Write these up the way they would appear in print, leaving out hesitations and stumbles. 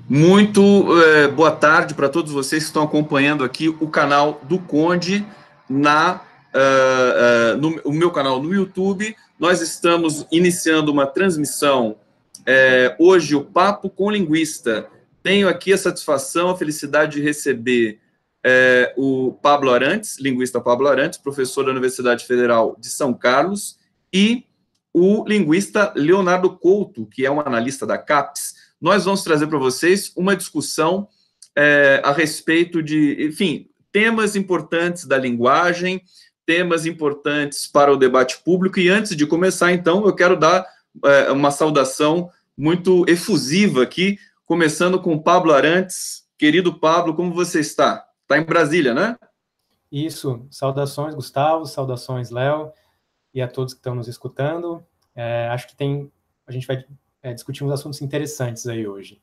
Muito boa tarde para todos vocês que estão acompanhando aqui o canal do Conde no meu canal no YouTube. Nós estamos iniciando uma transmissão hoje, o Papo com Linguista. Tenho aqui a satisfação, a felicidade de receber o Pablo Arantes, linguista Pablo Arantes, professor da Universidade Federal de São Carlos, e o linguista Leonardo Couto, que é um analista da CAPES. Nós vamos trazer para vocês uma discussão a respeito de, enfim, temas importantes da linguagem, temas importantes para o debate público. E antes de começar, então, eu quero dar uma saudação muito efusiva aqui, começando com Pablo Arantes. Querido Pablo, como você está? Está em Brasília, né? Isso. Saudações, Gustavo, saudações, Léo, e a todos que estão nos escutando. Acho que a gente vai discutir uns assuntos interessantes aí hoje.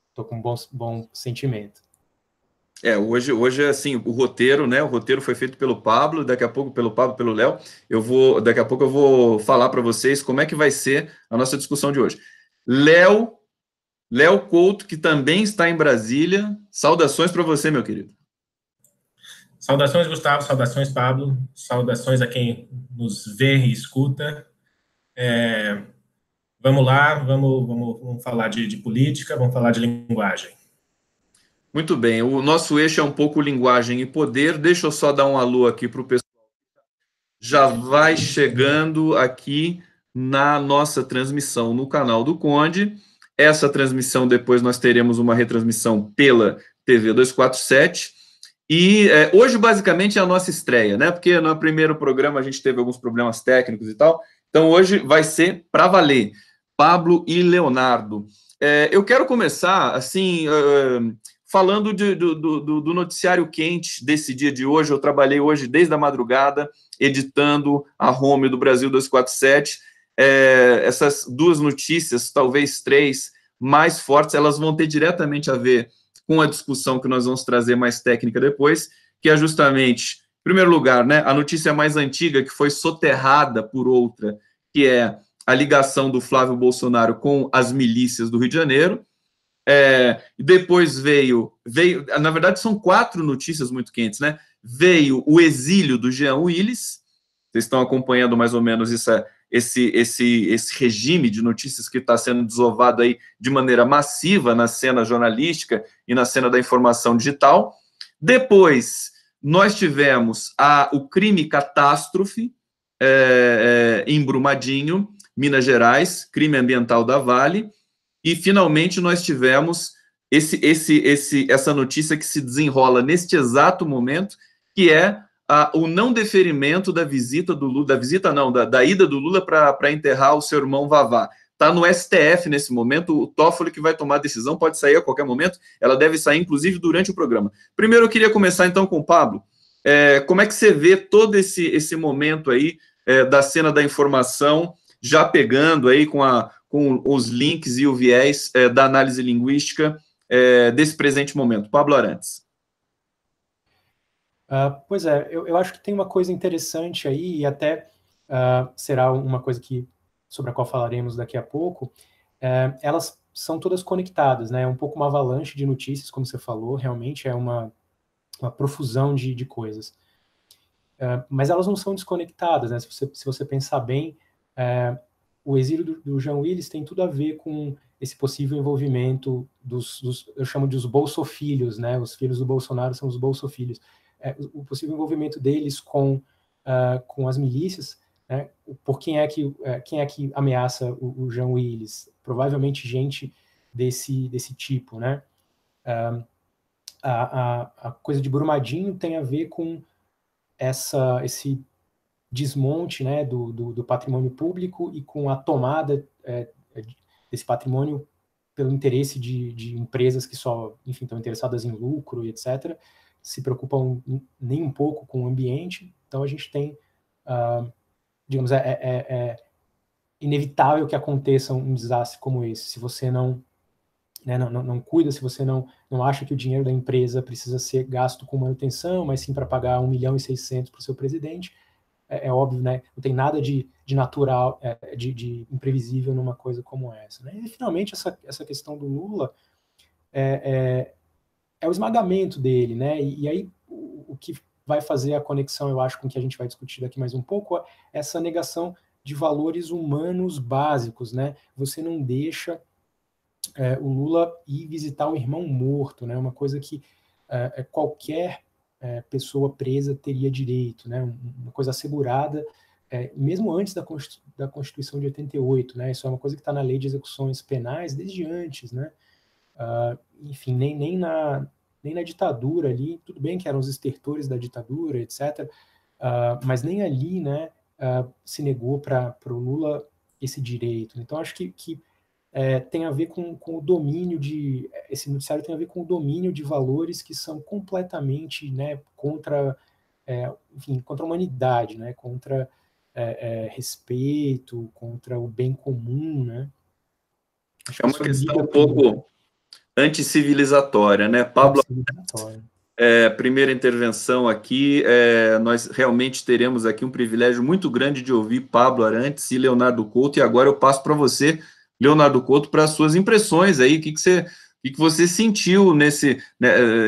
Estou com um bom sentimento. Hoje assim, o roteiro, né? O roteiro foi feito pelo Pablo, daqui a pouco pelo Pablo, pelo Léo. Daqui a pouco eu vou falar para vocês como é que vai ser a nossa discussão de hoje. Léo Couto, que também está em Brasília. Saudações para você, meu querido. Saudações, Gustavo, saudações, Pablo, saudações a quem nos vê e escuta. Vamos lá, vamos falar de política, vamos falar de linguagem. Muito bem, o nosso eixo é um pouco linguagem e poder. Deixa eu só dar um alô aqui para o pessoal. Já vai chegando aqui na nossa transmissão no canal do Conde. Essa transmissão, depois nós teremos uma retransmissão pela TV 247. E hoje, basicamente, é a nossa estreia, né? Porque no primeiro programa a gente teve alguns problemas técnicos e tal. Então, hoje vai ser para valer. Pablo e Leonardo. Eu quero começar, assim, falando do noticiário quente desse dia de hoje. Eu trabalhei hoje desde a madrugada, editando a home do Brasil 247. Essas duas notícias, talvez três, mais fortes, elas vão ter diretamente a ver com a discussão que nós vamos trazer mais técnica depois, que é justamente, em primeiro lugar, né, a notícia mais antiga que foi soterrada por outra, que é a ligação do Flávio Bolsonaro com as milícias do Rio de Janeiro. Depois veio, na verdade são quatro notícias muito quentes, né? Veio o exílio do Jean Willis. Vocês estão acompanhando mais ou menos esse regime de notícias que está sendo desovado aí de maneira massiva na cena jornalística e na cena da informação digital. Depois, nós tivemos o crime catástrofe em Brumadinho, Minas Gerais, crime ambiental da Vale. E, finalmente, nós tivemos essa notícia que se desenrola neste exato momento, que é o não deferimento da visita do Lula, da ida do Lula para enterrar o seu irmão Vavá. Está no STF nesse momento, o Toffoli que vai tomar a decisão, pode sair a qualquer momento, ela deve sair, inclusive, durante o programa. Primeiro, eu queria começar, então, com o Pablo. Como é que você vê todo esse momento aí da cena da informação, já pegando aí com os links e o viés da análise linguística desse presente momento? Pablo Arantes. Pois é, eu acho que tem uma coisa interessante aí, e até será uma coisa sobre a qual falaremos daqui a pouco. Elas são todas conectadas, né? É um pouco uma avalanche de notícias, como você falou, realmente é uma profusão de coisas. Mas elas não são desconectadas, né? Se você pensar bem, o exílio do Jean Willis tem tudo a ver com esse possível envolvimento eu chamo de os bolsofilhos, né? Os filhos do Bolsonaro são os bolsofilhos. O possível envolvimento deles com as milícias, né? Por quem é que ameaça o Jean Willis? Provavelmente gente desse tipo, né? A coisa de Brumadinho tem a ver com esse desmonte, né, do patrimônio público e com a tomada desse patrimônio pelo interesse de empresas que só, enfim, estão interessadas em lucro e etc., se preocupam nem um pouco com o ambiente. Então a gente tem, digamos, inevitável que aconteça um desastre como esse, se você não cuida, se você não acha que o dinheiro da empresa precisa ser gasto com manutenção, mas sim para pagar 1,6 milhão para o seu presidente. é óbvio, né? Não tem nada de natural, de imprevisível numa coisa como essa, né? E finalmente essa questão do Lula é o esmagamento dele, né? E aí o que vai fazer a conexão, eu acho, com o que a gente vai discutir daqui mais um pouco, é essa negação de valores humanos básicos, né? Você não deixa o Lula ir visitar um irmão morto, né? Uma coisa que qualquer pessoa presa teria direito, né? Uma coisa assegurada, mesmo antes da Constituição de 88, né? Isso é uma coisa que está na Lei de Execuções Penais desde antes, né? Enfim, nem na ditadura ali, tudo bem que eram os estertores da ditadura, etc., mas nem ali, né, se negou para o Lula esse direito. Então, acho que tem a ver com o domínio esse noticiário tem a ver com o domínio de valores que são completamente, né, contra a humanidade, né, contra respeito, contra o bem comum, né. É uma questão um pouco anticivilizatória, né, Pablo? Primeira intervenção aqui, nós realmente teremos aqui um privilégio muito grande de ouvir Pablo Arantes e Leonardo Couto, e agora eu passo para você, Leonardo Couto, para as suas impressões aí, o que você sentiu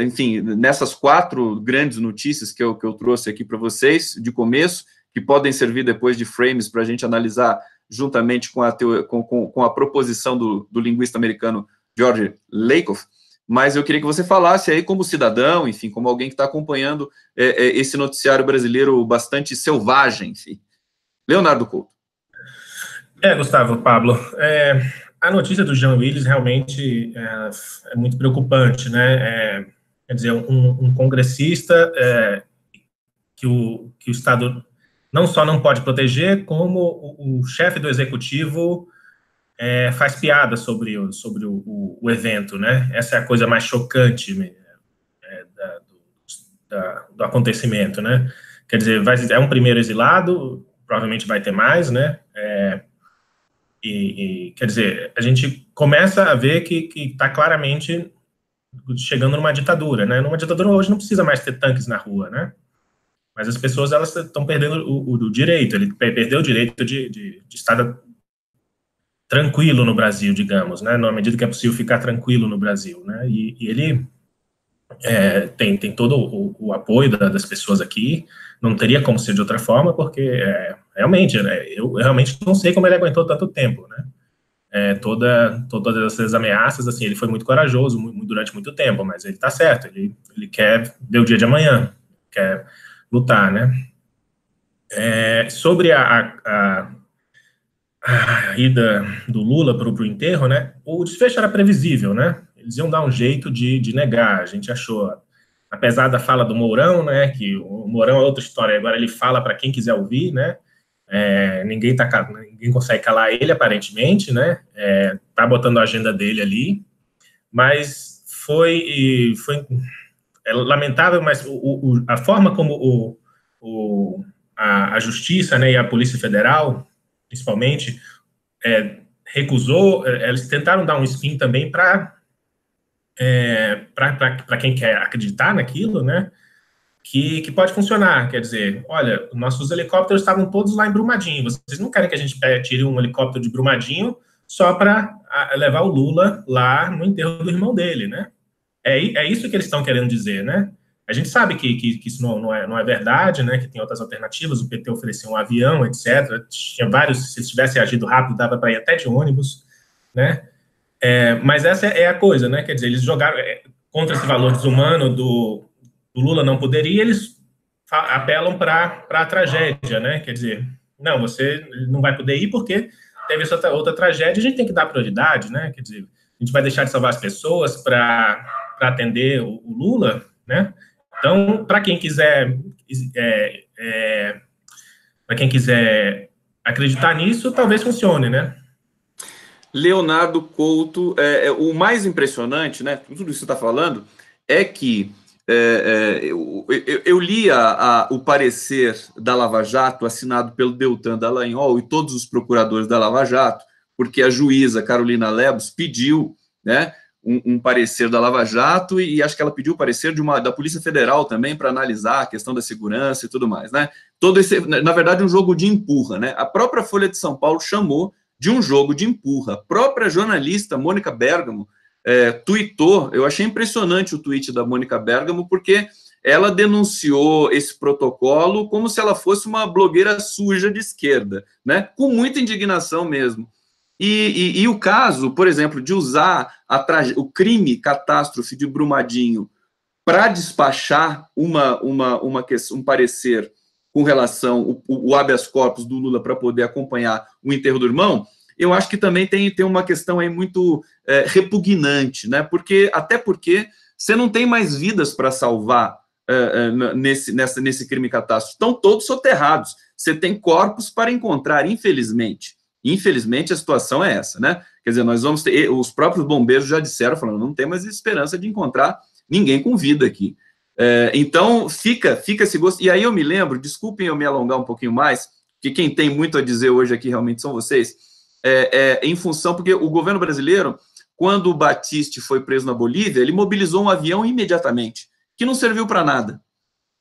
enfim, nessas 4 grandes notícias que eu trouxe aqui para vocês, de começo, que podem servir depois de frames para a gente analisar juntamente com a proposição do linguista americano George Lakoff, mas eu queria que você falasse aí como cidadão, enfim, como alguém que está acompanhando esse noticiário brasileiro bastante selvagem, enfim. Leonardo Couto. Gustavo, Pablo, a notícia do Jean Willis realmente é muito preocupante, né? Quer dizer, um congressista que o Estado não só não pode proteger, como o chefe do executivo faz piada sobre o evento, né? Essa é a coisa mais chocante do acontecimento, né? Quer dizer, é um primeiro exilado, provavelmente vai ter mais, né? Quer dizer, a gente começa a ver que está claramente chegando numa ditadura, né? Numa ditadura hoje não precisa mais ter tanques na rua, né? Mas as pessoas, elas estão perdendo o direito, ele perdeu o direito de estar tranquilo no Brasil, digamos, né? Na medida que é possível ficar tranquilo no Brasil, né? E ele tem todo o apoio das pessoas aqui, não teria como ser de outra forma, porque realmente, né, eu realmente não sei como ele aguentou tanto tempo, né? Todas essas ameaças, assim, ele foi muito corajoso durante muito tempo, mas ele tá certo, ele quer ver o dia de amanhã, quer lutar, né? Sobre a ida do Lula para o enterro, né? O desfecho era previsível, né? Eles iam dar um jeito de negar, a gente achou. Apesar da fala do Mourão, né? Que o Mourão é outra história, agora ele fala para quem quiser ouvir, né? Ninguém consegue calar ele, aparentemente, né? Tá botando a agenda dele ali, mas foi lamentável, mas a forma como a Justiça, né, e a Polícia Federal, principalmente, recusou, eles tentaram dar um spin também para quem quer acreditar naquilo, né, que pode funcionar, quer dizer, olha, nossos helicópteros estavam todos lá em Brumadinho, vocês não querem que a gente tire um helicóptero de Brumadinho só para levar o Lula lá no enterro do irmão dele, né? É isso que eles estão querendo dizer, né? A gente sabe que isso não é verdade, né? Que tem outras alternativas, o PT ofereceu um avião, etc. Tinha vários, se eles tivessem agido rápido, dava para ir até de ônibus, né? Mas essa é a coisa, né? Quer dizer, eles jogaram contra esse valor desumano do Lula não poderia, eles apelam para a tragédia, né? Quer dizer, não, você não vai poder ir porque teve essa outra tragédia, a gente tem que dar prioridade, né? Quer dizer, a gente vai deixar de salvar as pessoas para atender o Lula, né? Então, para quem quiser acreditar nisso, talvez funcione, né? Leonardo Couto, o mais impressionante, né? Tudo isso que você está falando é que eu li o parecer da Lava Jato assinado pelo Deltan Dallagnol e todos os procuradores da Lava Jato, porque a juíza Carolina Lebos pediu, né, um parecer da Lava Jato e acho que ela pediu o parecer da Polícia Federal também para analisar a questão da segurança e tudo mais, né? Todo esse, na verdade, um jogo de empurra, né? A própria Folha de São Paulo chamou de um jogo de empurra. A própria jornalista Mônica Bergamo tuitou, eu achei impressionante o tweet da Mônica Bergamo, porque ela denunciou esse protocolo como se ela fosse uma blogueira suja de esquerda, né? Com muita indignação mesmo. E o caso, por exemplo, de usar o crime catástrofe de Brumadinho para despachar um parecer com relação o habeas corpus do Lula para poder acompanhar o enterro do irmão, eu acho que também tem uma questão aí muito repugnante, né? Até porque você não tem mais vidas para salvar nesse crime catástrofe. Estão todos soterrados. Você tem corpos para encontrar, infelizmente. Infelizmente, a situação é essa, né? Quer dizer, nós vamos ter... Os próprios bombeiros já disseram, falando, não tem mais esperança de encontrar ninguém com vida aqui. Então, fica esse gosto. E aí eu me lembro, desculpem eu me alongar um pouquinho mais, que quem tem muito a dizer hoje aqui realmente são vocês, em função, porque o governo brasileiro, quando o Batiste foi preso na Bolívia, ele mobilizou um avião imediatamente, que não serviu para nada.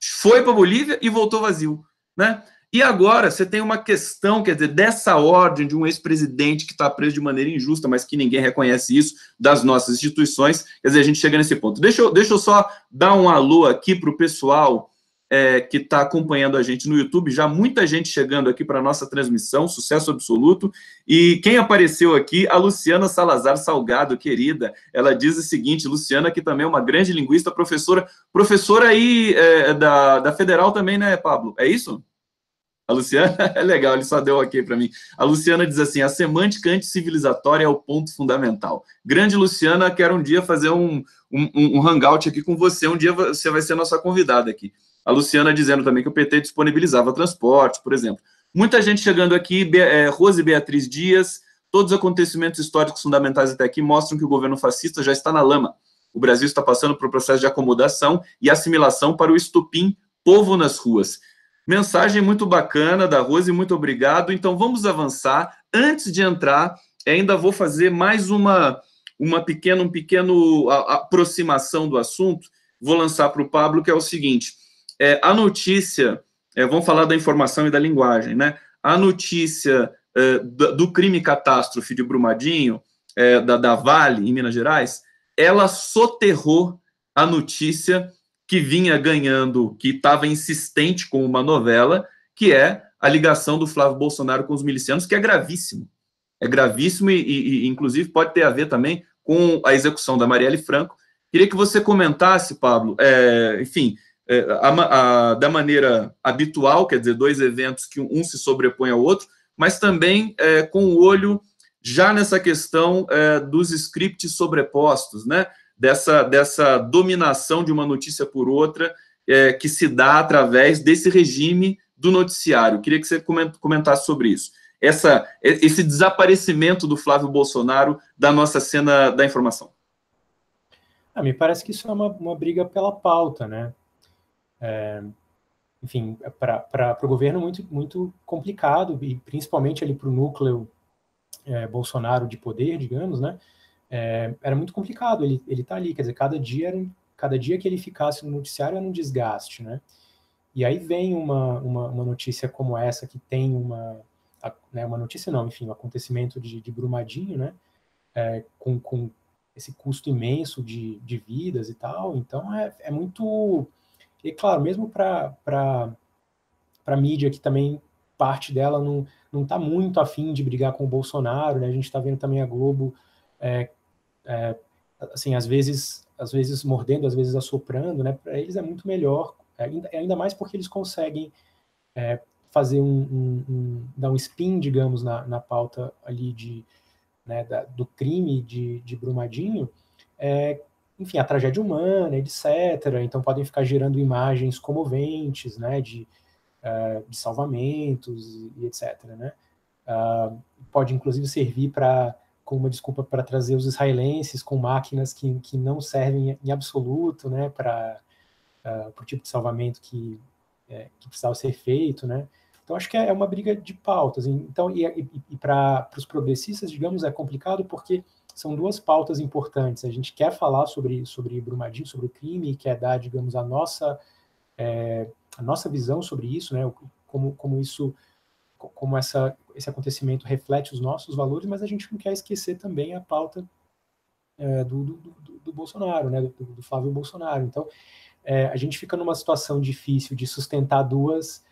Foi para a Bolívia e voltou vazio, né? E agora você tem uma questão, quer dizer, dessa ordem de um ex-presidente que está preso de maneira injusta, mas que ninguém reconhece isso, das nossas instituições, quer dizer, a gente chega nesse ponto. Deixa eu só dar um alô aqui para o pessoal que está acompanhando a gente no YouTube, já muita gente chegando aqui para a nossa transmissão, sucesso absoluto, e quem apareceu aqui, a Luciana Salazar Salgado, querida, ela diz o seguinte, Luciana, que também é uma grande linguista, professora aí da Federal também, né, Pablo? É isso? A Luciana, é legal, ele só deu ok para mim. A Luciana diz assim, a semântica anticivilizatória é o ponto fundamental. Grande Luciana, quero um dia fazer um hangout aqui com você, um dia você vai ser nossa convidada aqui. A Luciana dizendo também que o PT disponibilizava transporte, por exemplo. Muita gente chegando aqui, Rose Beatriz Dias, todos os acontecimentos históricos fundamentais até aqui mostram que o governo fascista já está na lama. O Brasil está passando por um processo de acomodação e assimilação para o estupim povo nas ruas. Mensagem muito bacana da Rose, muito obrigado. Então, vamos avançar. Antes de entrar, ainda vou fazer mais uma pequena aproximação do assunto. Vou lançar para o Pablo, que é o seguinte. A notícia, vamos falar da informação e da linguagem, né? A notícia do crime catástrofe de Brumadinho, da Vale, em Minas Gerais, ela soterrou a notícia que vinha ganhando, que estava insistente com uma novela, que é a ligação do Flávio Bolsonaro com os milicianos, que é gravíssimo. É gravíssimo e inclusive, pode ter a ver também com a execução da Marielle Franco. Queria que você comentasse, Pablo, enfim, da maneira habitual, quer dizer, dois eventos que um se sobrepõe ao outro, mas também com o olho já nessa questão dos scripts sobrepostos, né? Dessa dominação de uma notícia por outra que se dá através desse regime do noticiário. Queria que você comentasse sobre isso. Esse desaparecimento do Flávio Bolsonaro da nossa cena da informação. Me parece que isso é uma briga pela pauta, né? Enfim, para o governo muito, muito complicado, e principalmente ali para o núcleo Bolsonaro de poder, digamos, né? Era muito complicado ele tá ali, quer dizer, cada dia que ele ficasse no noticiário era um desgaste, né? E aí vem uma notícia como essa, que tem uma notícia não, enfim, um acontecimento de Brumadinho, né? Com esse custo imenso de vidas e tal, então é muito... E claro, mesmo para a mídia, que também parte dela não está muito afim de brigar com o Bolsonaro, né? A gente está vendo também a Globo, assim, às vezes mordendo, às vezes assoprando, né? Para eles é muito melhor, ainda mais porque eles conseguem fazer dar um spin, digamos, na pauta ali do crime de Brumadinho, enfim, a tragédia humana, etc. Então podem ficar gerando imagens comoventes, né, de salvamentos e etc. Né? Pode inclusive servir como uma desculpa para trazer os israelenses com máquinas que não servem em absoluto, né, para o tipo de salvamento que precisava ser feito, né? Então, acho que é uma briga de pautas. Então, e para os progressistas, digamos, é complicado porque são duas pautas importantes. A gente quer falar sobre Brumadinho, sobre o crime, quer dar, digamos, a nossa visão sobre isso, né? Como esse acontecimento reflete os nossos valores, mas a gente não quer esquecer também a pauta do Bolsonaro, né? Do Flávio Bolsonaro. Então, a gente fica numa situação difícil de sustentar duas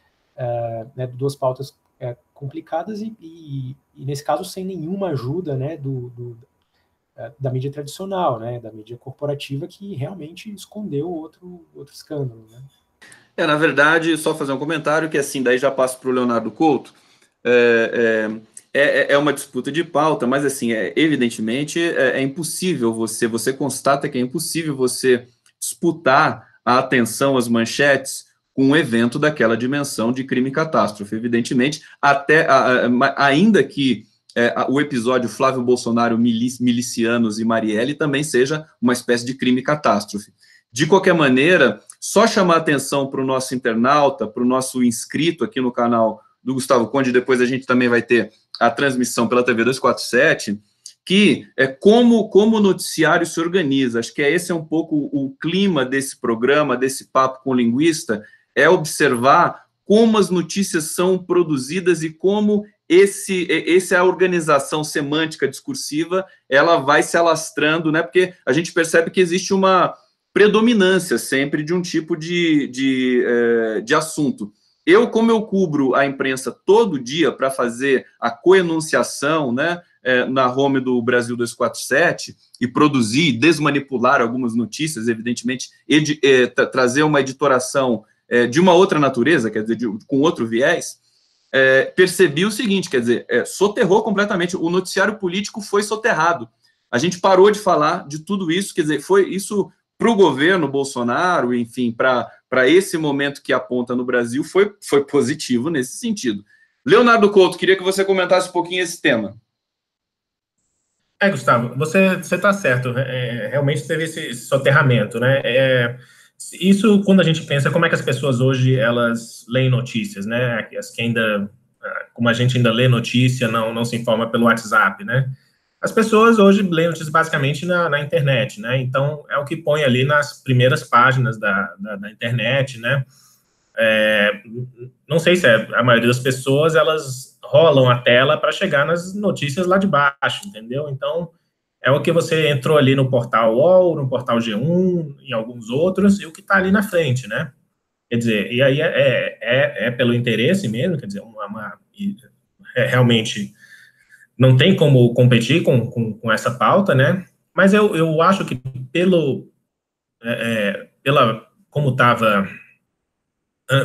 pautas complicadas e, nesse caso, sem nenhuma ajuda, né, da mídia tradicional, né, da mídia corporativa, que realmente escondeu outro escândalo, né? Na verdade, só fazer um comentário que, assim, daí já passo para o Leonardo Couto. É uma disputa de pauta, mas, assim, evidentemente, é impossível você constata que é impossível você disputar a atenção, as manchetes, com um evento daquela dimensão de crime e catástrofe. Evidentemente, ainda que o episódio Flávio Bolsonaro, milicianos e Marielle também seja uma espécie de crime e catástrofe. De qualquer maneira, só chamar atenção para o nosso internauta, para o nosso inscrito aqui no canal do Gustavo Conde, depois a gente também vai ter a transmissão pela TV 247, que como o noticiário se organiza. Acho que esse é um pouco o clima desse programa, desse papo com o linguista, é observar como as notícias são produzidas e como a organização semântica discursiva, ela vai se alastrando, né? Porque a gente percebe que existe uma predominância sempre de um tipo de assunto. Como eu cubro a imprensa todo dia para fazer a coenunciação, né, na home do Brasil 247, e produzir e desmanipular algumas notícias, evidentemente, trazer uma editoração de uma outra natureza, quer dizer, com outro viés, percebi o seguinte, quer dizer, soterrou completamente, o noticiário político foi soterrado. A gente parou de falar de tudo isso, quer dizer, foi isso para o governo Bolsonaro, enfim, para esse momento que aponta no Brasil, foi positivo nesse sentido. Leonardo Couto, queria que você comentasse um pouquinho esse tema. Gustavo, você está certo, realmente teve esse soterramento, né? Isso, quando a gente pensa como é que as pessoas hoje, elas leem notícias, né? As que ainda, como a gente ainda lê notícia, não se informa pelo WhatsApp, né? As pessoas hoje leem notícias basicamente na internet, né? Então, é o que põe ali nas primeiras páginas da internet, né? Não sei se a maioria das pessoas, elas rolam a tela para chegar nas notícias lá de baixo, entendeu? Então, é o que você entrou ali no portal UOL, no portal G1, em alguns outros, e o que está ali na frente, né? Quer dizer, e aí é pelo interesse mesmo, quer dizer, realmente não tem como competir com essa pauta, né? Mas eu acho que como estava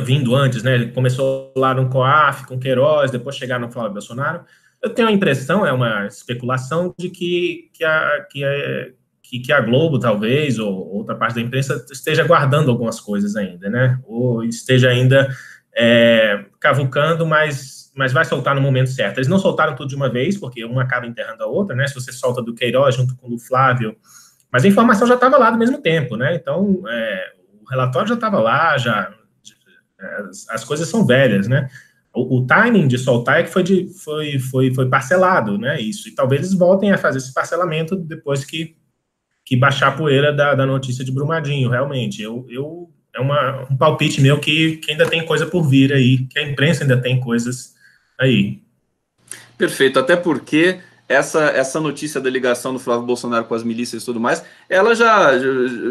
vindo antes, né? Começou lá no COAF, com Queiroz, depois chegar no Flávio Bolsonaro. Eu tenho a impressão, é uma especulação, de que a Globo, talvez, ou outra parte da imprensa, esteja guardando algumas coisas ainda, né? Ou esteja ainda cavucando, mas vai soltar no momento certo. Eles não soltaram tudo de uma vez, porque uma acaba enterrando a outra, né? Se você solta do Queiroz junto com o do Flávio, mas a informação já estava lá do mesmo tempo, né? Então, o relatório já estava lá, as coisas são velhas, né? O timing de soltar é que foi parcelado, né? Isso, e talvez eles voltem a fazer esse parcelamento depois que baixar a poeira da notícia de Brumadinho, realmente. É um palpite meu que ainda tem coisa por vir aí, que a imprensa ainda tem coisas aí. Perfeito, até porque essa notícia da ligação do Flávio Bolsonaro com as milícias e tudo mais, ela já,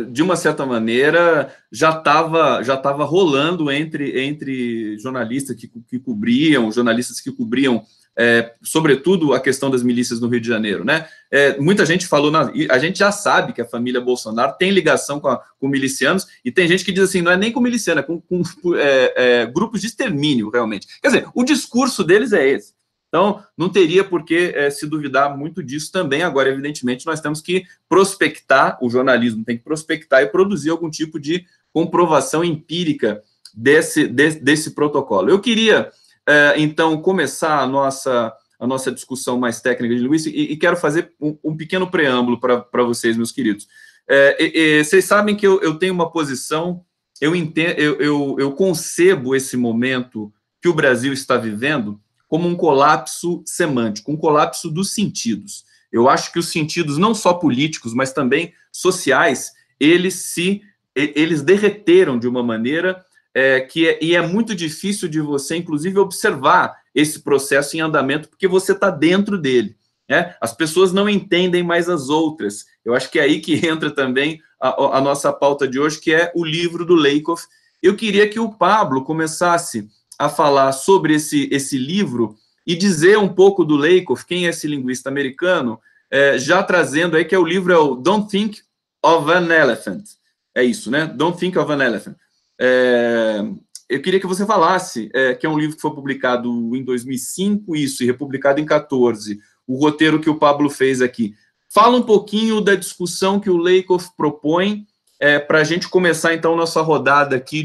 de uma certa maneira, já estava rolando entre jornalistas que cobriam, sobretudo a questão das milícias no Rio de Janeiro, né? Muita gente falou, a gente já sabe que a família Bolsonaro tem ligação com milicianos, e tem gente que diz assim, não é nem com miliciano, é com grupos de extermínio, realmente. Quer dizer, o discurso deles é esse. Então, não teria por que se duvidar muito disso também. Agora, evidentemente, nós temos que prospectar, o jornalismo tem que prospectar e produzir algum tipo de comprovação empírica desse protocolo. Eu queria, então, começar a nossa discussão mais técnica de linguística e quero fazer um pequeno preâmbulo para vocês, meus queridos. Vocês sabem que eu tenho uma posição, eu concebo esse momento que o Brasil está vivendo como um colapso semântico, um colapso dos sentidos. Eu acho que os sentidos, não só políticos, mas também sociais, eles derreteram de uma maneira e é muito difícil de você, inclusive, observar esse processo em andamento, porque você está dentro dele. As pessoas não entendem mais as outras. Eu acho que é aí que entra também a nossa pauta de hoje, que é o livro do Lakoff. Eu queria que o Pablo começasse a falar sobre esse livro e dizer um pouco do Lakoff, quem é esse linguista americano, já trazendo aí que o livro é o Don't Think of an Elephant. É isso, né? Don't Think of an Elephant. Eu queria que você falasse, que é um livro que foi publicado em 2005, isso, e republicado em 2014, o roteiro que o Pablo fez aqui. Fala um pouquinho da discussão que o Lakoff propõe para a gente começar, então, nossa rodada aqui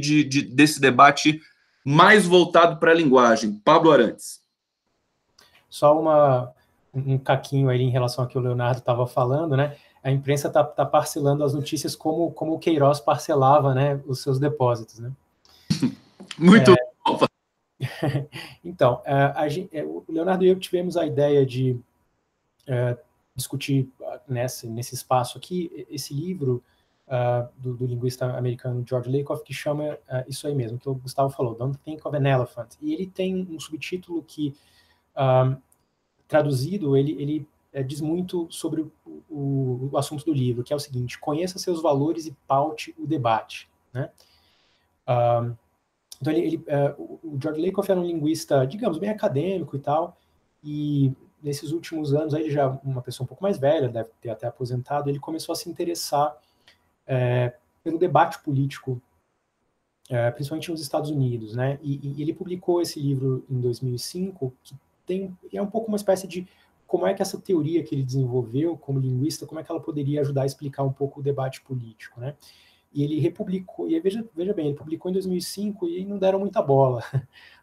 desse debate mais voltado para a linguagem. Pablo Arantes. Só um caquinho aí em relação ao que o Leonardo estava falando, né? A imprensa está parcelando as notícias como o Queiroz parcelava, né, os seus depósitos, né? Muito bom. Então, o Leonardo e eu tivemos a ideia de discutir nesse espaço aqui esse livro do linguista americano George Lakoff, que chama isso aí mesmo, que o Gustavo falou, Don't Think of an Elephant. E ele tem um subtítulo que, traduzido, ele diz muito sobre o assunto do livro, que é o seguinte: conheça seus valores e paute o debate, né? Então, o George Lakoff era um linguista, digamos, bem acadêmico e tal, e nesses últimos anos, aí ele já uma pessoa um pouco mais velha, deve ter até aposentado, ele começou a se interessar pelo debate político, principalmente nos Estados Unidos, né? E ele publicou esse livro em 2005, que é um pouco uma espécie de como é que essa teoria que ele desenvolveu como linguista, como é que ela poderia ajudar a explicar um pouco o debate político, né? E ele republicou, e veja bem, ele publicou em 2005 e não deram muita bola.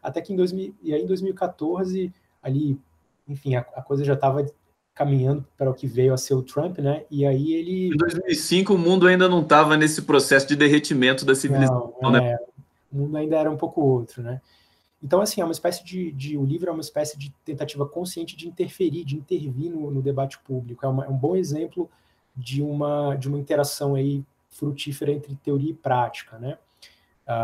Até que em 2014, ali, enfim, a coisa já estava caminhando para o que veio a ser o Trump, né? E aí ele... Em 2005, o mundo ainda não estava nesse processo de derretimento da civilização, né? O mundo ainda era um pouco outro, né? Então, assim, é uma espécie o livro é uma espécie de tentativa consciente de interferir, de intervir no debate público. É um bom exemplo de uma interação aí frutífera entre teoria e prática, né?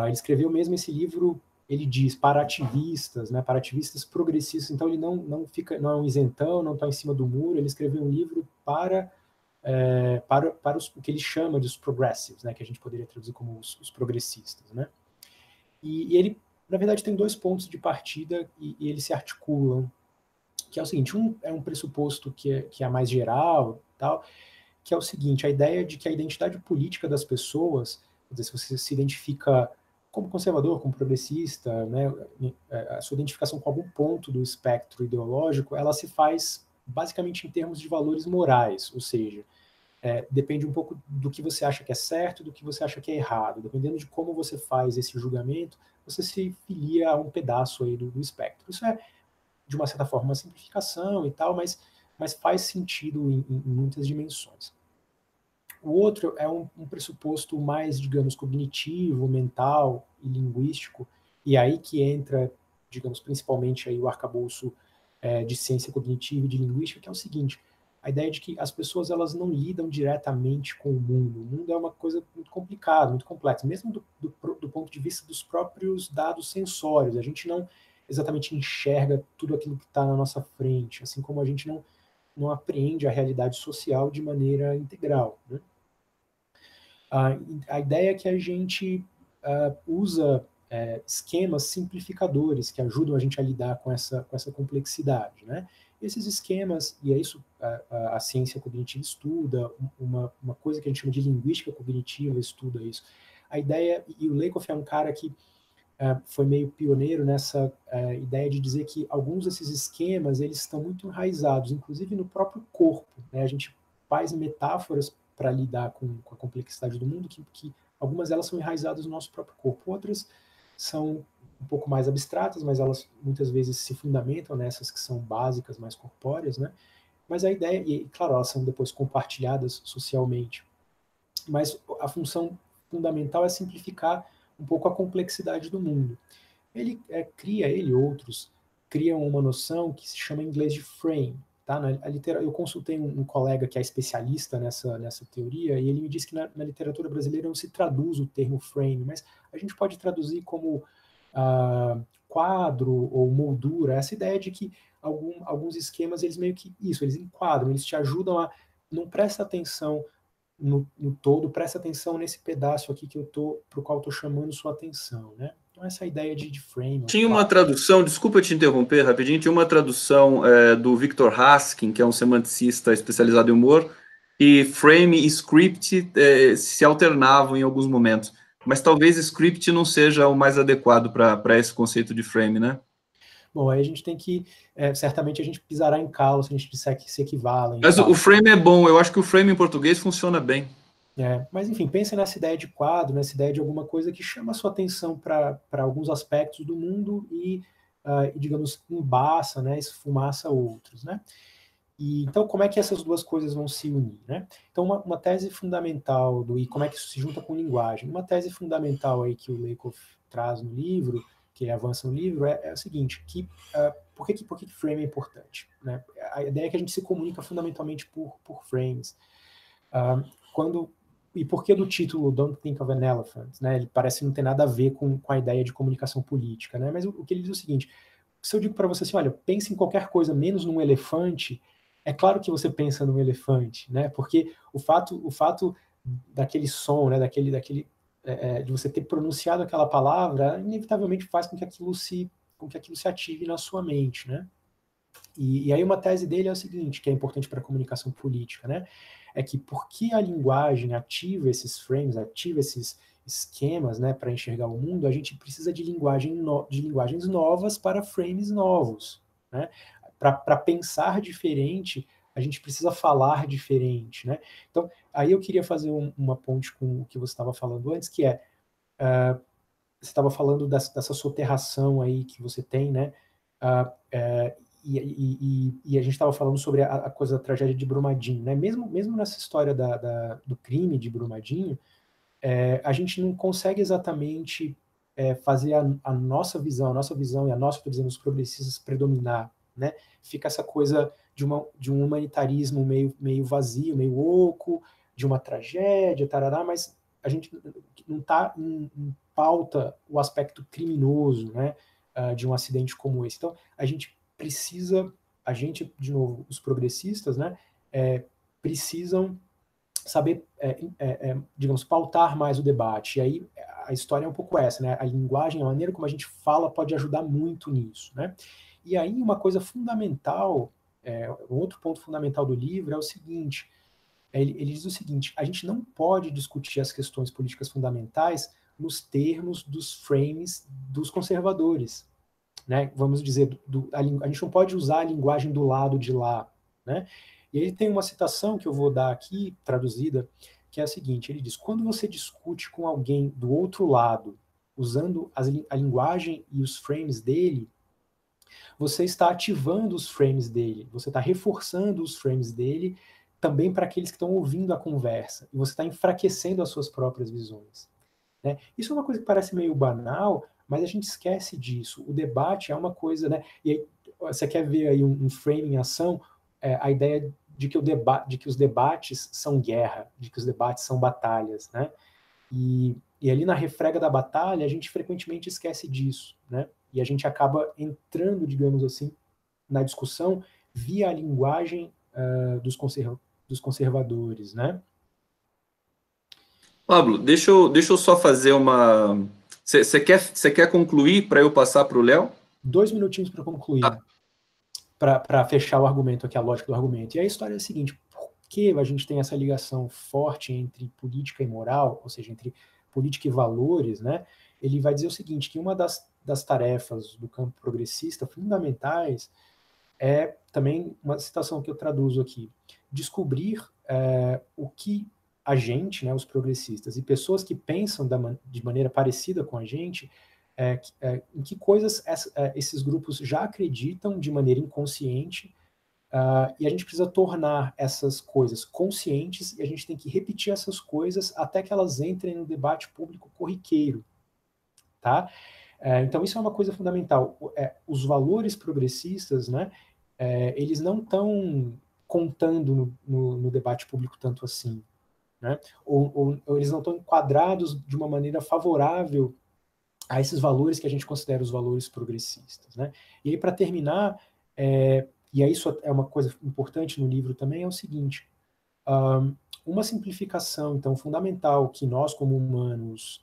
Ele escreveu mesmo esse livro, ele diz, para ativistas, né? Para ativistas progressistas. Então, ele não é um isentão, não está em cima do muro. Ele escreveu um livro para o que ele chama de os progressives, né? Que a gente poderia traduzir como os progressistas, né? E ele, na verdade, tem dois pontos de partida e eles se articulam, que é o seguinte: é um pressuposto que é mais geral, tal, que é o seguinte: a ideia de que a identidade política das pessoas, quer dizer, se você se identifica como conservador, como progressista, né, a sua identificação com algum ponto do espectro ideológico, ela se faz basicamente em termos de valores morais, ou seja, depende um pouco do que você acha que é certo e do que você acha que é errado. Dependendo de como você faz esse julgamento, você se filia a um pedaço aí do espectro. Isso é, de uma certa forma, uma simplificação e tal, mas faz sentido em muitas dimensões. O outro é um pressuposto mais, digamos, cognitivo, mental e linguístico, e aí que entra, digamos, principalmente aí o arcabouço de ciência cognitiva e de linguística, que é o seguinte: a ideia de que as pessoas elas não lidam diretamente com o mundo. O mundo é uma coisa muito complicada, muito complexa, mesmo do ponto de vista dos próprios dados sensórios. A gente não exatamente enxerga tudo aquilo que está na nossa frente, assim como a gente não apreende a realidade social de maneira integral, né? A ideia é que a gente usa esquemas simplificadores que ajudam a gente a lidar com essa complexidade, né? Esses esquemas, e é isso a ciência cognitiva estuda, uma coisa que a gente chama de linguística cognitiva estuda isso. A ideia, e o Lakoff é um cara que foi meio pioneiro nessa ideia de dizer que alguns desses esquemas eles estão muito enraizados, inclusive no próprio corpo, né? A gente faz metáforas para lidar com a complexidade do mundo, que algumas delas são enraizadas no nosso próprio corpo, outras são um pouco mais abstratas, mas elas muitas vezes se fundamentam nessas que são básicas, mais corpóreas, né? Mas a ideia, e claro, elas são depois compartilhadas socialmente, mas a função fundamental é simplificar um pouco a complexidade do mundo. Ele ele e outros criam uma noção que se chama em inglês de frame. Tá? Eu consultei um colega que é especialista nessa teoria, e ele me disse que na literatura brasileira não se traduz o termo frame, mas a gente pode traduzir como quadro ou moldura, essa ideia de que alguns esquemas, eles meio que eles enquadram, eles te ajudam a não presta atenção no todo, presta atenção nesse pedaço aqui para o qual eu estou chamando sua atenção, né? Então essa ideia de frame. Tinha uma tradução, desculpa te interromper rapidinho, tinha uma tradução do Victor Haskin, que é um semanticista especializado em humor, e frame e script se alternavam em alguns momentos, mas talvez script não seja o mais adequado para esse conceito de frame, né? Bom, aí a gente tem que, certamente a gente pisará em calo se a gente disser que se equivalem. Mas o frame é bom, eu acho que o frame em português funciona bem. Mas, enfim, pense nessa ideia de quadro, nessa ideia de alguma coisa que chama a sua atenção para alguns aspectos do mundo e digamos, embaça, né, esfumaça outros, né? E, então, como é que essas duas coisas vão se unir, né? Então, uma tese fundamental e como é que isso se junta com linguagem? Uma tese fundamental aí que o Lakoff traz no livro, que ele avança no livro, é o seguinte, que por que frame é importante? Né? A ideia é que a gente se comunica fundamentalmente por frames. E por que do título Don't Think of an Elephant? Né? Ele parece não ter nada a ver com a ideia de comunicação política, né? Mas o que ele diz é o seguinte, se eu digo para você assim, olha, pense em qualquer coisa menos num elefante, é claro que você pensa num elefante, né? Porque o fato daquele som, né? De você ter pronunciado aquela palavra, inevitavelmente faz com que aquilo se ative na sua mente, né? E aí uma tese dele é o seguinte, que é importante para a comunicação política, né? É que porque a linguagem ativa esses frames, ativa esses esquemas, né, para enxergar o mundo, a gente precisa de linguagens novas para frames novos, né? Para pensar diferente, a gente precisa falar diferente, né? Então, aí eu queria fazer uma ponte com o que você estava falando antes, que você estava falando dessa soterração aí que você tem, né? E a gente estava falando sobre a coisa da tragédia de Brumadinho, né? Mesmo nessa história do crime de Brumadinho, a gente não consegue exatamente fazer a nossa visão e a nossa, estou dizendo, os progressistas predominar, né? Fica essa coisa de um humanitarismo meio vazio, meio oco, de uma tragédia, tarará, mas a gente não está em pauta o aspecto criminoso, né? De um acidente como esse. Então, de novo, os progressistas, né? Precisam saber, digamos, pautar mais o debate. E aí a história é um pouco essa, né? A linguagem, a maneira como a gente fala pode ajudar muito nisso, né? E aí uma coisa fundamental, um outro ponto fundamental do livro é o seguinte, ele diz o seguinte, a gente não pode discutir as questões políticas fundamentais nos termos dos frames dos conservadores, né? Vamos dizer, a gente não pode usar a linguagem do lado de lá, né? E ele tem uma citação que eu vou dar aqui, traduzida, que é a seguinte, ele diz, quando você discute com alguém do outro lado, usando a linguagem e os frames dele, você está ativando os frames dele, você está reforçando os frames dele também para aqueles que estão ouvindo a conversa, e você está enfraquecendo as suas próprias visões, né? Isso é uma coisa que parece meio banal, mas a gente esquece disso. O debate é uma coisa, né? E aí, você quer ver aí um frame em ação, a ideia de que os debates são guerra, de que os debates são batalhas, né? E ali na refrega da batalha, a gente frequentemente esquece disso, né? E a gente acaba entrando, digamos assim, na discussão via a linguagem dos conservadores, né? Pablo, deixa eu só fazer uma... Você quer concluir para eu passar para o Léo? 2 minutinhos para concluir, para fechar o argumento aqui, a lógica do argumento. E a história é a seguinte, por que a gente tem essa ligação forte entre política e moral, ou seja, entre política e valores, né? Ele vai dizer o seguinte, que uma das tarefas do campo progressista fundamentais é também uma citação que eu traduzo aqui, descobrir o que a gente, né, os progressistas, e pessoas que pensam de maneira parecida com a gente, em que coisas esses grupos já acreditam de maneira inconsciente, e a gente precisa tornar essas coisas conscientes, e a gente tem que repetir essas coisas até que elas entrem no debate público corriqueiro, tá? Então, isso é uma coisa fundamental. Os valores progressistas, né, eles não estão contando no debate público tanto assim, né? Ou eles não estão enquadrados de uma maneira favorável a esses valores que a gente considera os valores progressistas, né? E aí, para terminar, e aí isso é uma coisa importante no livro também, é o seguinte, uma simplificação, então, fundamental que nós, como humanos,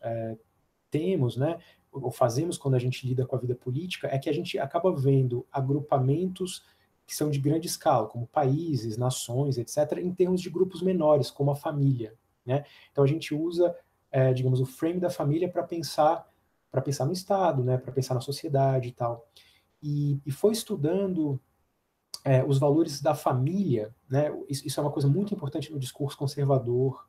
temos, né, ou fazemos quando a gente lida com a vida política, é que a gente acaba vendo agrupamentos que são de grande escala, como países, nações, etc., em termos de grupos menores, como a família, né? Então a gente usa, digamos, o frame da família para pensar no Estado, né, para pensar na sociedade e tal. E foi estudando os valores da família, né? Isso é uma coisa muito importante no discurso conservador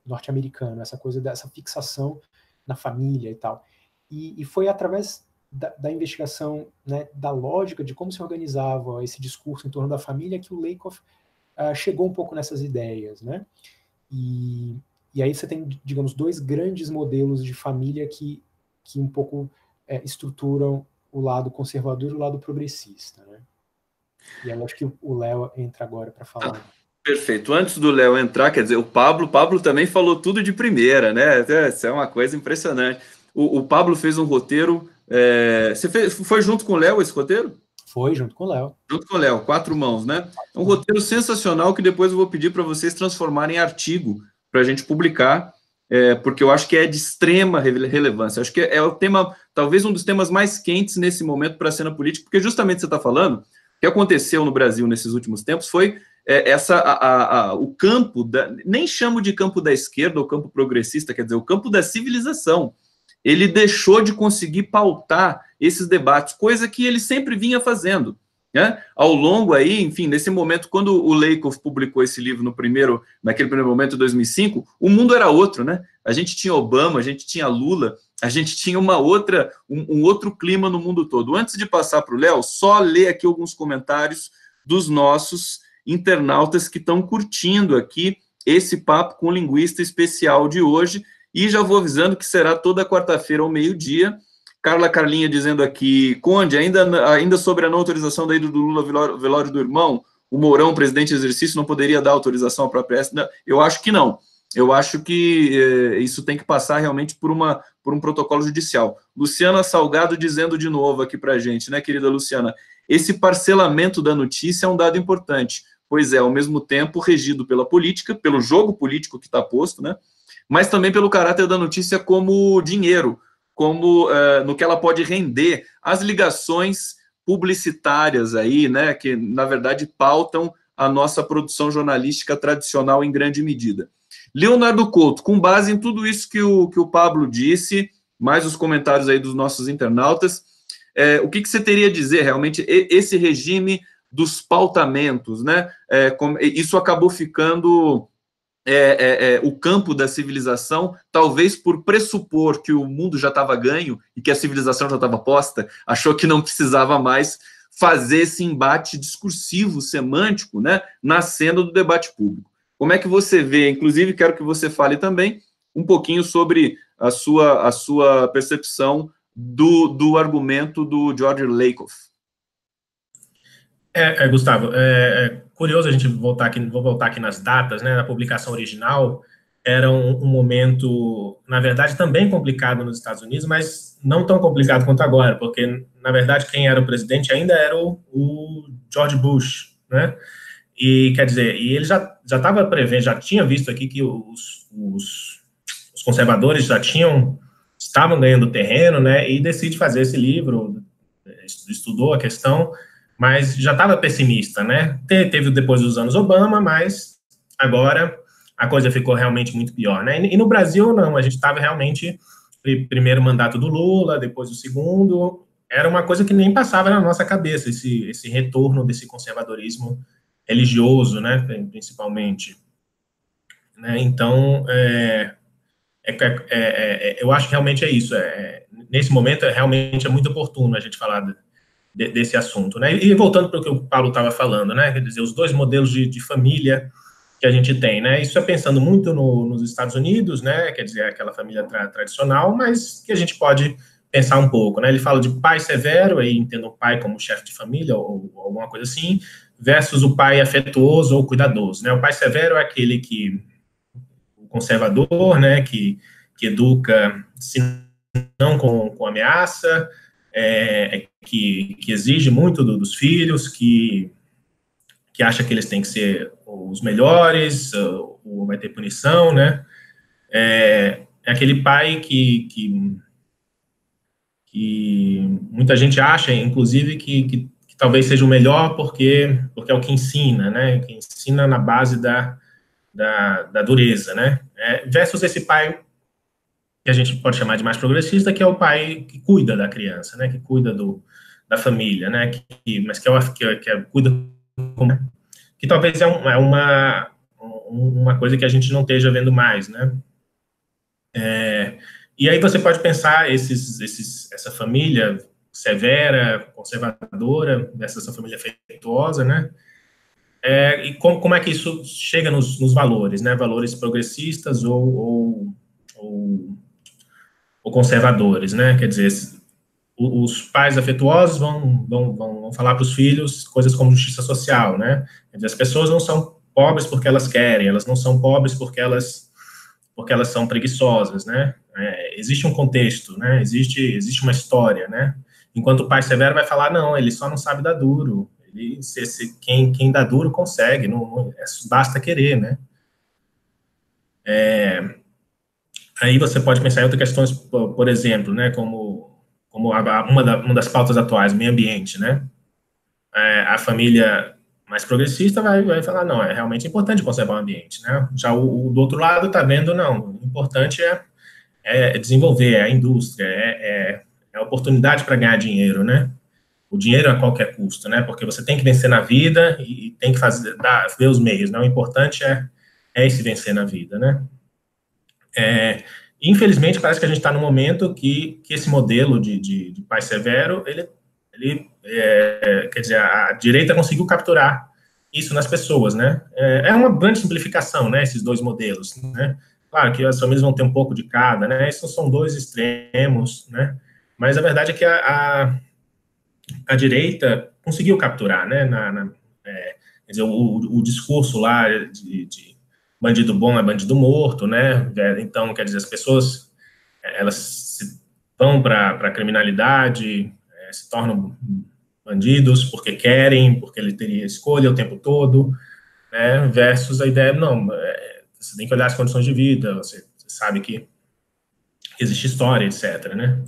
norte-americano, essa coisa dessa fixação na família e tal. E foi através da investigação, né, da lógica de como se organizava esse discurso em torno da família que o Lakoff chegou um pouco nessas ideias, né? E aí você tem, digamos, dois grandes modelos de família que um pouco estruturam o lado conservador e o lado progressista, né? E eu acho que o Léo entra agora para falar. Perfeito. Antes do Léo entrar, quer dizer, o Pablo também falou tudo de primeira, né? Isso é uma coisa impressionante. O Pablo fez um roteiro. Foi junto com o Léo esse roteiro? Foi, junto com o Léo. Junto com o Léo, 4 mãos, né? É um roteiro sensacional que depois eu vou pedir para vocês transformarem em artigo para a gente publicar, porque eu acho que é de extrema relevância. Acho que é o tema, talvez um dos temas mais quentes nesse momento para a cena política, porque justamente você está falando, o que aconteceu no Brasil nesses últimos tempos foi o campo, nem chamo de campo da esquerda ou campo progressista, quer dizer, o campo da civilização. Ele deixou de conseguir pautar esses debates, coisa que ele sempre vinha fazendo, né? Ao longo aí, enfim, nesse momento, quando o Lakoff publicou esse livro naquele primeiro momento, em 2005, o mundo era outro, né? A gente tinha Obama, a gente tinha Lula, a gente tinha um outro clima no mundo todo. Antes de passar para o Léo, só ler aqui alguns comentários dos nossos internautas que estão curtindo aqui esse papo com o linguista especial de hoje. E já vou avisando que será toda quarta-feira ao meio-dia. Carla Carlinha dizendo aqui, Conde, ainda sobre a não autorização da ida do Lula velório do irmão, o Mourão, presidente de exercício, não poderia dar autorização à própria S? Não, eu acho que não. Eu acho que isso tem que passar realmente por um protocolo judicial. Luciana Salgado dizendo de novo aqui para a gente, né, querida Luciana? Esse parcelamento da notícia é um dado importante, pois ao mesmo tempo regido pela política, pelo jogo político que está posto, né? Mas também pelo caráter da notícia como dinheiro, como no que ela pode render, as ligações publicitárias aí, né, que na verdade pautam a nossa produção jornalística tradicional em grande medida. Leonardo Couto, com base em tudo isso que o Pablo disse, mais os comentários aí dos nossos internautas, o que você teria a dizer realmente, esse regime dos pautamentos, né, isso acabou ficando... o campo da civilização, talvez por pressupor que o mundo já estava ganho e que a civilização já estava posta, achou que não precisava mais fazer esse embate discursivo, semântico, né, na cena do debate público. Como é que você vê? Inclusive, quero que você fale também um pouquinho sobre a sua percepção do argumento do George Lakoff. Gustavo, curioso a gente vou voltar aqui nas datas, né? Na publicação original, era um momento, na verdade, também complicado nos Estados Unidos, mas não tão complicado quanto agora, porque, na verdade, quem era o presidente ainda era o George Bush, né? E, quer dizer, e ele já estava prevendo, já tinha visto aqui que os conservadores estavam ganhando terreno, né? E decide fazer esse livro, estudou a questão, mas já estava pessimista, né? Teve depois dos anos Obama, mas agora a coisa ficou realmente muito pior, né? E no Brasil, não, a gente estava realmente primeiro mandato do Lula, depois o segundo, era uma coisa que nem passava na nossa cabeça, esse retorno desse conservadorismo religioso, né, principalmente. Né? Então, eu acho que realmente é isso. Nesse momento, realmente é muito oportuno a gente falar desse assunto, né? E voltando para o que o Paulo estava falando, né? Quer dizer, os dois modelos de família que a gente tem, né? Isso é pensando muito nos Estados Unidos, né? Quer dizer, aquela família tradicional, mas que a gente pode pensar um pouco, né? Ele fala de pai severo, aí entenda o pai como chefe de família ou alguma coisa assim, versus o pai afetuoso ou cuidadoso, né? O pai severo é aquele o conservador, né? Que educa, se não com ameaça, que exige muito dos filhos, que acha que eles têm que ser os melhores, ou vai ter punição, né? É aquele pai que muita gente acha, inclusive, que talvez seja o melhor porque é o que ensina, né? Que ensina na base da dureza, né? Versus esse pai que a gente pode chamar de mais progressista, que é o pai que cuida da criança, né? Que cuida da família, né? Mas que cuida como, que talvez é uma coisa que a gente não esteja vendo mais, né? E aí você pode pensar essa família severa, conservadora, essa família afetuosa, né? E como é que isso chega nos valores, né? Valores progressistas ou conservadores, né? Quer dizer, os pais afetuosos vão falar para os filhos coisas como justiça social, né? Quer dizer, as pessoas não são pobres porque elas querem, elas não são pobres porque elas são preguiçosas, né? Existe um contexto, né? Existe uma história, né? Enquanto o pai severo vai falar, não, ele só não sabe dar duro. Quem dá duro consegue, basta querer, né? Aí você pode pensar em outras questões, por exemplo, né? Como uma das pautas atuais, meio ambiente, né? A família mais progressista vai falar, não, é realmente importante conservar o ambiente, né? Já do outro lado está vendo, não, o importante é desenvolver, a indústria, é a oportunidade para ganhar dinheiro, né? O dinheiro a qualquer custo, né? Porque você tem que vencer na vida e tem que ver os meios, né? O importante é esse vencer na vida, né? Infelizmente, parece que a gente está num momento que esse modelo de pai severo, quer dizer, a direita conseguiu capturar isso nas pessoas, né? É uma grande simplificação, né? Esses dois modelos, né? Claro que as famílias vão ter um pouco de cada, né? Esses são dois extremos, né? Mas a verdade é que a direita conseguiu capturar, né? Quer dizer, o discurso lá de bandido bom é bandido morto, né? Então, quer dizer, as pessoas elas vão para a criminalidade, se tornam bandidos porque querem, porque ele teria escolha o tempo todo, né? Versus a ideia, não, você tem que olhar as condições de vida, você sabe que existe história, etc., né?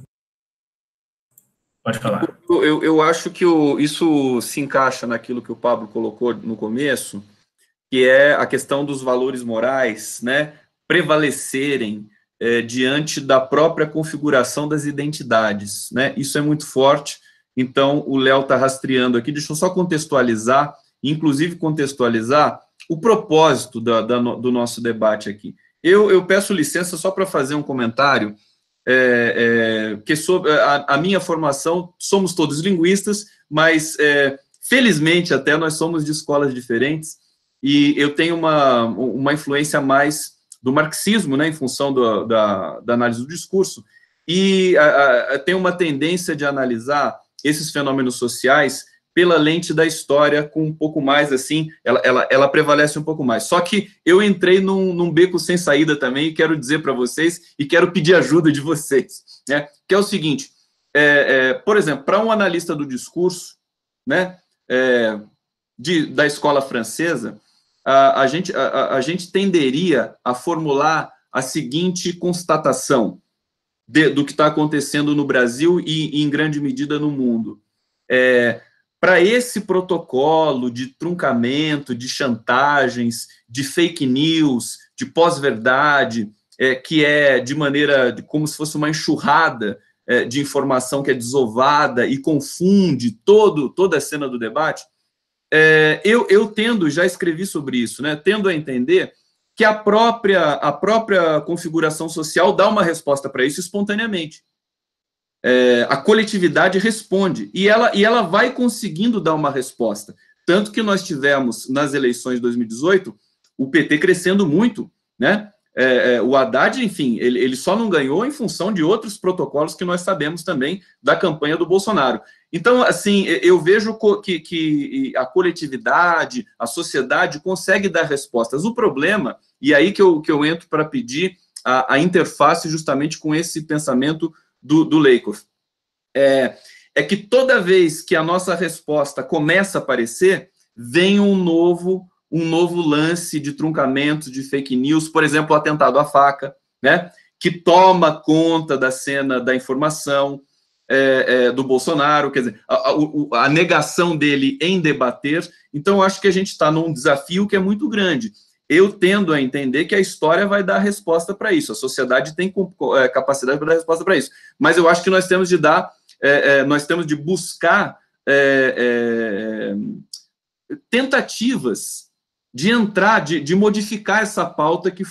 Pode falar. Eu acho que isso se encaixa naquilo que o Pablo colocou no começo, que é a questão dos valores morais, né, prevalecerem diante da própria configuração das identidades, né? Isso é muito forte. Então, o Léo está rastreando aqui. Deixa eu só contextualizar, inclusive contextualizar o propósito do nosso debate aqui. Eu peço licença só para fazer um comentário, que sobre a minha formação, somos todos linguistas, mas, felizmente, até nós somos de escolas diferentes, e eu tenho uma influência mais do marxismo, né, em função da análise do discurso, e tem uma tendência de analisar esses fenômenos sociais pela lente da história, com um pouco mais, assim, ela prevalece um pouco mais. Só que eu entrei num beco sem saída também, e quero dizer para vocês, e quero pedir ajuda de vocês, né, que é o seguinte, por exemplo, para um analista do discurso, né, da escola francesa, a gente tenderia a formular a seguinte constatação do que está acontecendo no Brasil e, em grande medida, no mundo. Para esse protocolo de truncamento, de chantagens, de fake news, de pós-verdade, que é de maneira como se fosse uma enxurrada de informação que é desovada e confunde toda a cena do debate, eu tendo, já escrevi sobre isso, né, tendo a entender que a própria configuração social dá uma resposta para isso espontaneamente. A coletividade responde, e ela vai conseguindo dar uma resposta. Tanto que nós tivemos, nas eleições de 2018, o PT crescendo muito, né, o Haddad, enfim, ele só não ganhou em função de outros protocolos que nós sabemos também da campanha do Bolsonaro. Então, assim, eu vejo que a coletividade, a sociedade consegue dar respostas. O problema, e aí que eu entro para pedir a interface justamente com esse pensamento do Lakoff, é que toda vez que a nossa resposta começa a aparecer, vem um novo lance de truncamento, de fake news, por exemplo, o atentado à faca, né, que toma conta da cena da informação do Bolsonaro, quer dizer, a negação dele em debater. Então, eu acho que a gente está num desafio que é muito grande. Eu tendo a entender que a história vai dar resposta para isso, a sociedade tem capacidade para dar resposta para isso, mas eu acho que nós temos de nós temos de buscar tentativas de entrar, de modificar essa pauta que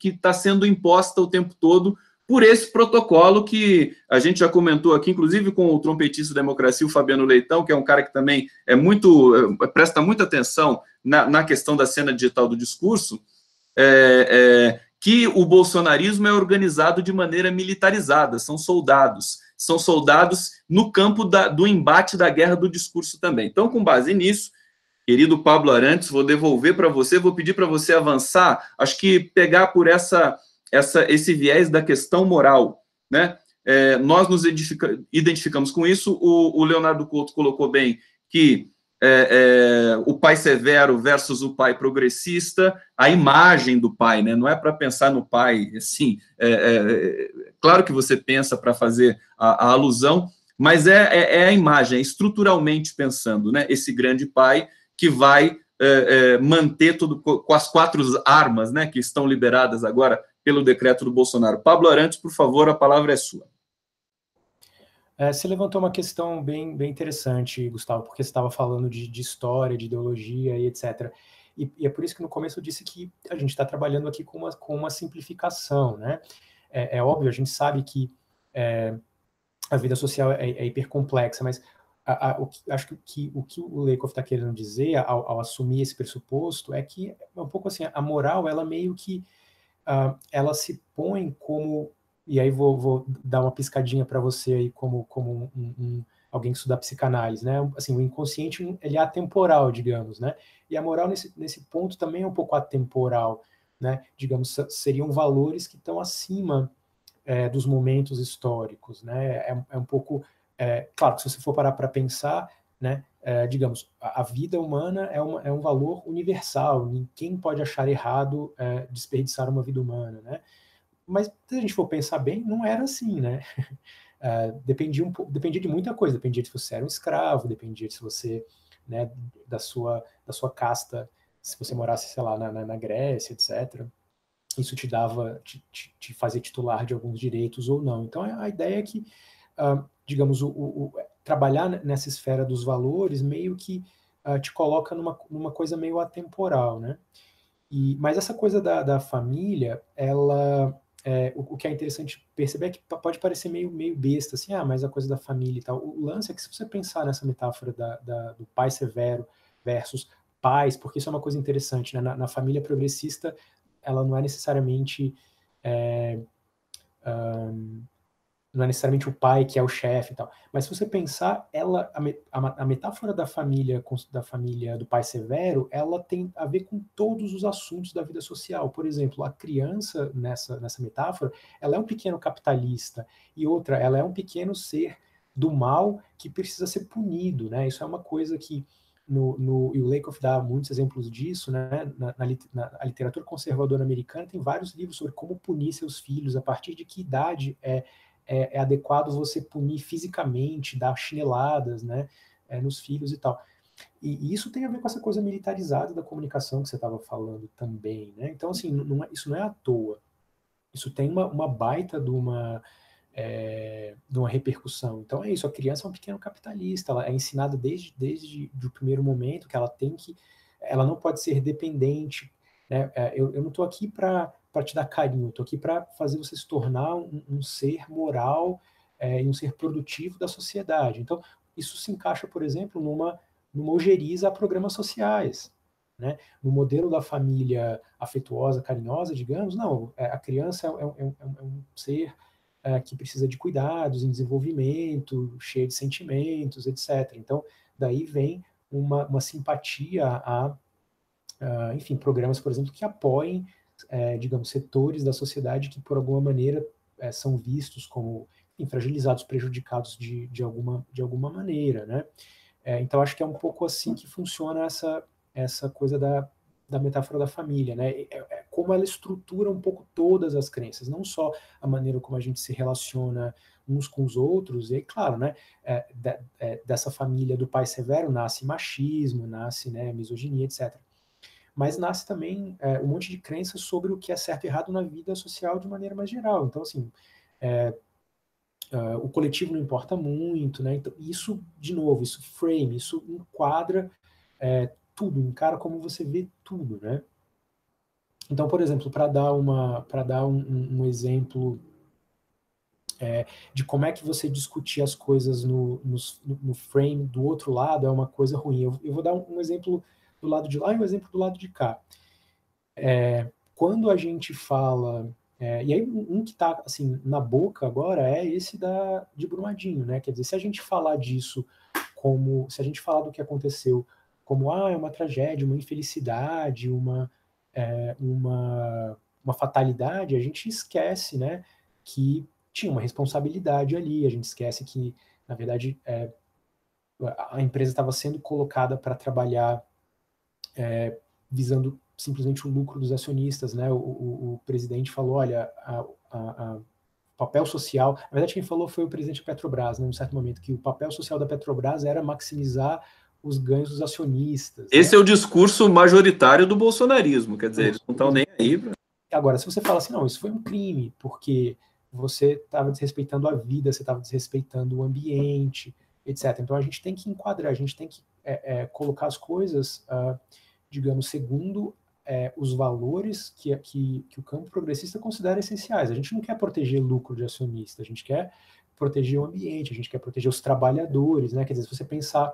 está sendo imposta o tempo todo por esse protocolo que a gente já comentou aqui, inclusive com o trompetista da democracia, o Fabiano Leitão, que é um cara que também presta muita atenção na questão da cena digital do discurso, que o bolsonarismo é organizado de maneira militarizada, são soldados no campo do embate da guerra do discurso também. Então, com base nisso, querido Pablo Arantes, vou devolver para você, vou pedir para você avançar, acho que pegar por esse viés da questão moral, né? Nós nos identificamos com isso, o Leonardo Couto colocou bem que o pai severo versus o pai progressista, a imagem do pai, né? Não é para pensar no pai, assim, claro que você pensa para fazer a alusão, mas é a imagem, estruturalmente pensando, né? Esse grande pai que vai manter tudo com as 4 armas, né, que estão liberadas agora pelo decreto do Bolsonaro. Pablo Arantes, por favor, a palavra é sua. Você levantou uma questão bem interessante, Gustavo, porque você estava falando de história, de ideologia e etc. E é por isso que no começo eu disse que a gente está trabalhando aqui com uma simplificação, né? É óbvio, a gente sabe que a vida social é hipercomplexa, mas acho que o que o Lakoff está querendo dizer ao assumir esse pressuposto é que é um pouco assim, a moral, ela meio que ela se põe como, e aí vou dar uma piscadinha para você aí como alguém que estuda psicanálise, né? Assim, o inconsciente, ele é atemporal, digamos, né? E a moral nesse ponto também é um pouco atemporal, né? Digamos, seriam valores que estão acima dos momentos históricos, né? É um pouco, claro que se você for parar para pensar, né? Digamos, a vida humana é um valor universal, ninguém pode achar errado desperdiçar uma vida humana, né? Mas se a gente for pensar bem, não era assim, né? Dependia de muita coisa, dependia de se você era um escravo, dependia de se você, né, da sua casta, se você morasse, sei lá, na Grécia, etc. Isso te fazia titular de alguns direitos ou não. Então, a ideia é que, digamos, trabalhar nessa esfera dos valores meio que te coloca numa coisa meio atemporal, né? Mas essa coisa da família, ela... o que é interessante perceber é que pode parecer meio besta, assim, mas a coisa da família e tal. O lance é que se você pensar nessa metáfora do pai severo versus pais, porque isso é uma coisa interessante, né? Na família progressista, ela não é necessariamente não é necessariamente o pai que é o chefe e tal. Mas se você pensar, a metáfora da família do pai severo, ela tem a ver com todos os assuntos da vida social. Por exemplo, a criança, nessa metáfora, ela é um pequeno capitalista, e outra, ela é um pequeno ser do mal que precisa ser punido, né? Isso é uma coisa que e o Lakoff dá muitos exemplos disso, né? Na literatura conservadora americana tem vários livros sobre como punir seus filhos, a partir de que idade é adequado você punir fisicamente, dar chineladas, né, nos filhos e tal. E isso tem a ver com essa coisa militarizada da comunicação que você estava falando também, né? Então, assim, isso não é à toa. Isso tem uma baita de uma repercussão. Então é isso, a criança é um pequeno capitalista, ela é ensinada desde o primeiro momento que ela não pode ser dependente, né? Eu não estou aqui para te dar carinho, estou aqui para fazer você se tornar um ser moral e um ser produtivo da sociedade. Então isso se encaixa, por exemplo, numa ojeriza a programas sociais, né? No modelo da família afetuosa, carinhosa, digamos, não, a criança é um ser que precisa de cuidados, em desenvolvimento, cheio de sentimentos, etc. Então, daí vem uma simpatia enfim, programas, por exemplo, que apoiem, digamos, setores da sociedade que, por alguma maneira, são vistos como fragilizados, prejudicados de alguma maneira, né? Então, acho que é um pouco assim que funciona essa coisa da metáfora da família, né? Como ela estrutura um pouco todas as crenças, não só a maneira como a gente se relaciona uns com os outros, e aí, claro, né, dessa família do pai severo nasce machismo, nasce, né, misoginia, etc. Mas nasce também um monte de crenças sobre o que é certo e errado na vida social de maneira mais geral. Então, assim, o coletivo não importa muito, né? Então, isso, de novo, isso frame, isso enquadra tudo, encara como você vê tudo, né? Então, por exemplo, para dar um exemplo de como é que você discutir as coisas no frame do outro lado é uma coisa ruim. Eu vou dar um exemplo do lado de lá e um exemplo do lado de cá. Quando a gente fala... e aí um que está assim, na boca agora é esse de Brumadinho, né? Quer dizer, se a gente falar disso como... Se a gente falar do que aconteceu como é uma tragédia, uma infelicidade, uma fatalidade, a gente esquece, né, que tinha uma responsabilidade ali, a gente esquece que, na verdade, a empresa estava sendo colocada para trabalhar visando simplesmente o lucro dos acionistas, né? O presidente falou, olha, o papel social... Na verdade, quem falou foi o presidente da Petrobras, né, num certo momento, que o papel social da Petrobras era maximizar os ganhos dos acionistas. Esse é o discurso majoritário do bolsonarismo, quer dizer, eles não estão nem aí. Agora, se você fala assim, não, isso foi um crime, porque você estava desrespeitando a vida, você estava desrespeitando o ambiente, etc. Então, a gente tem que enquadrar, a gente tem que colocar as coisas, digamos, segundo os valores que o campo progressista considera essenciais. A gente não quer proteger lucro de acionista, a gente quer proteger o ambiente, a gente quer proteger os trabalhadores, né? Quer dizer, se você pensar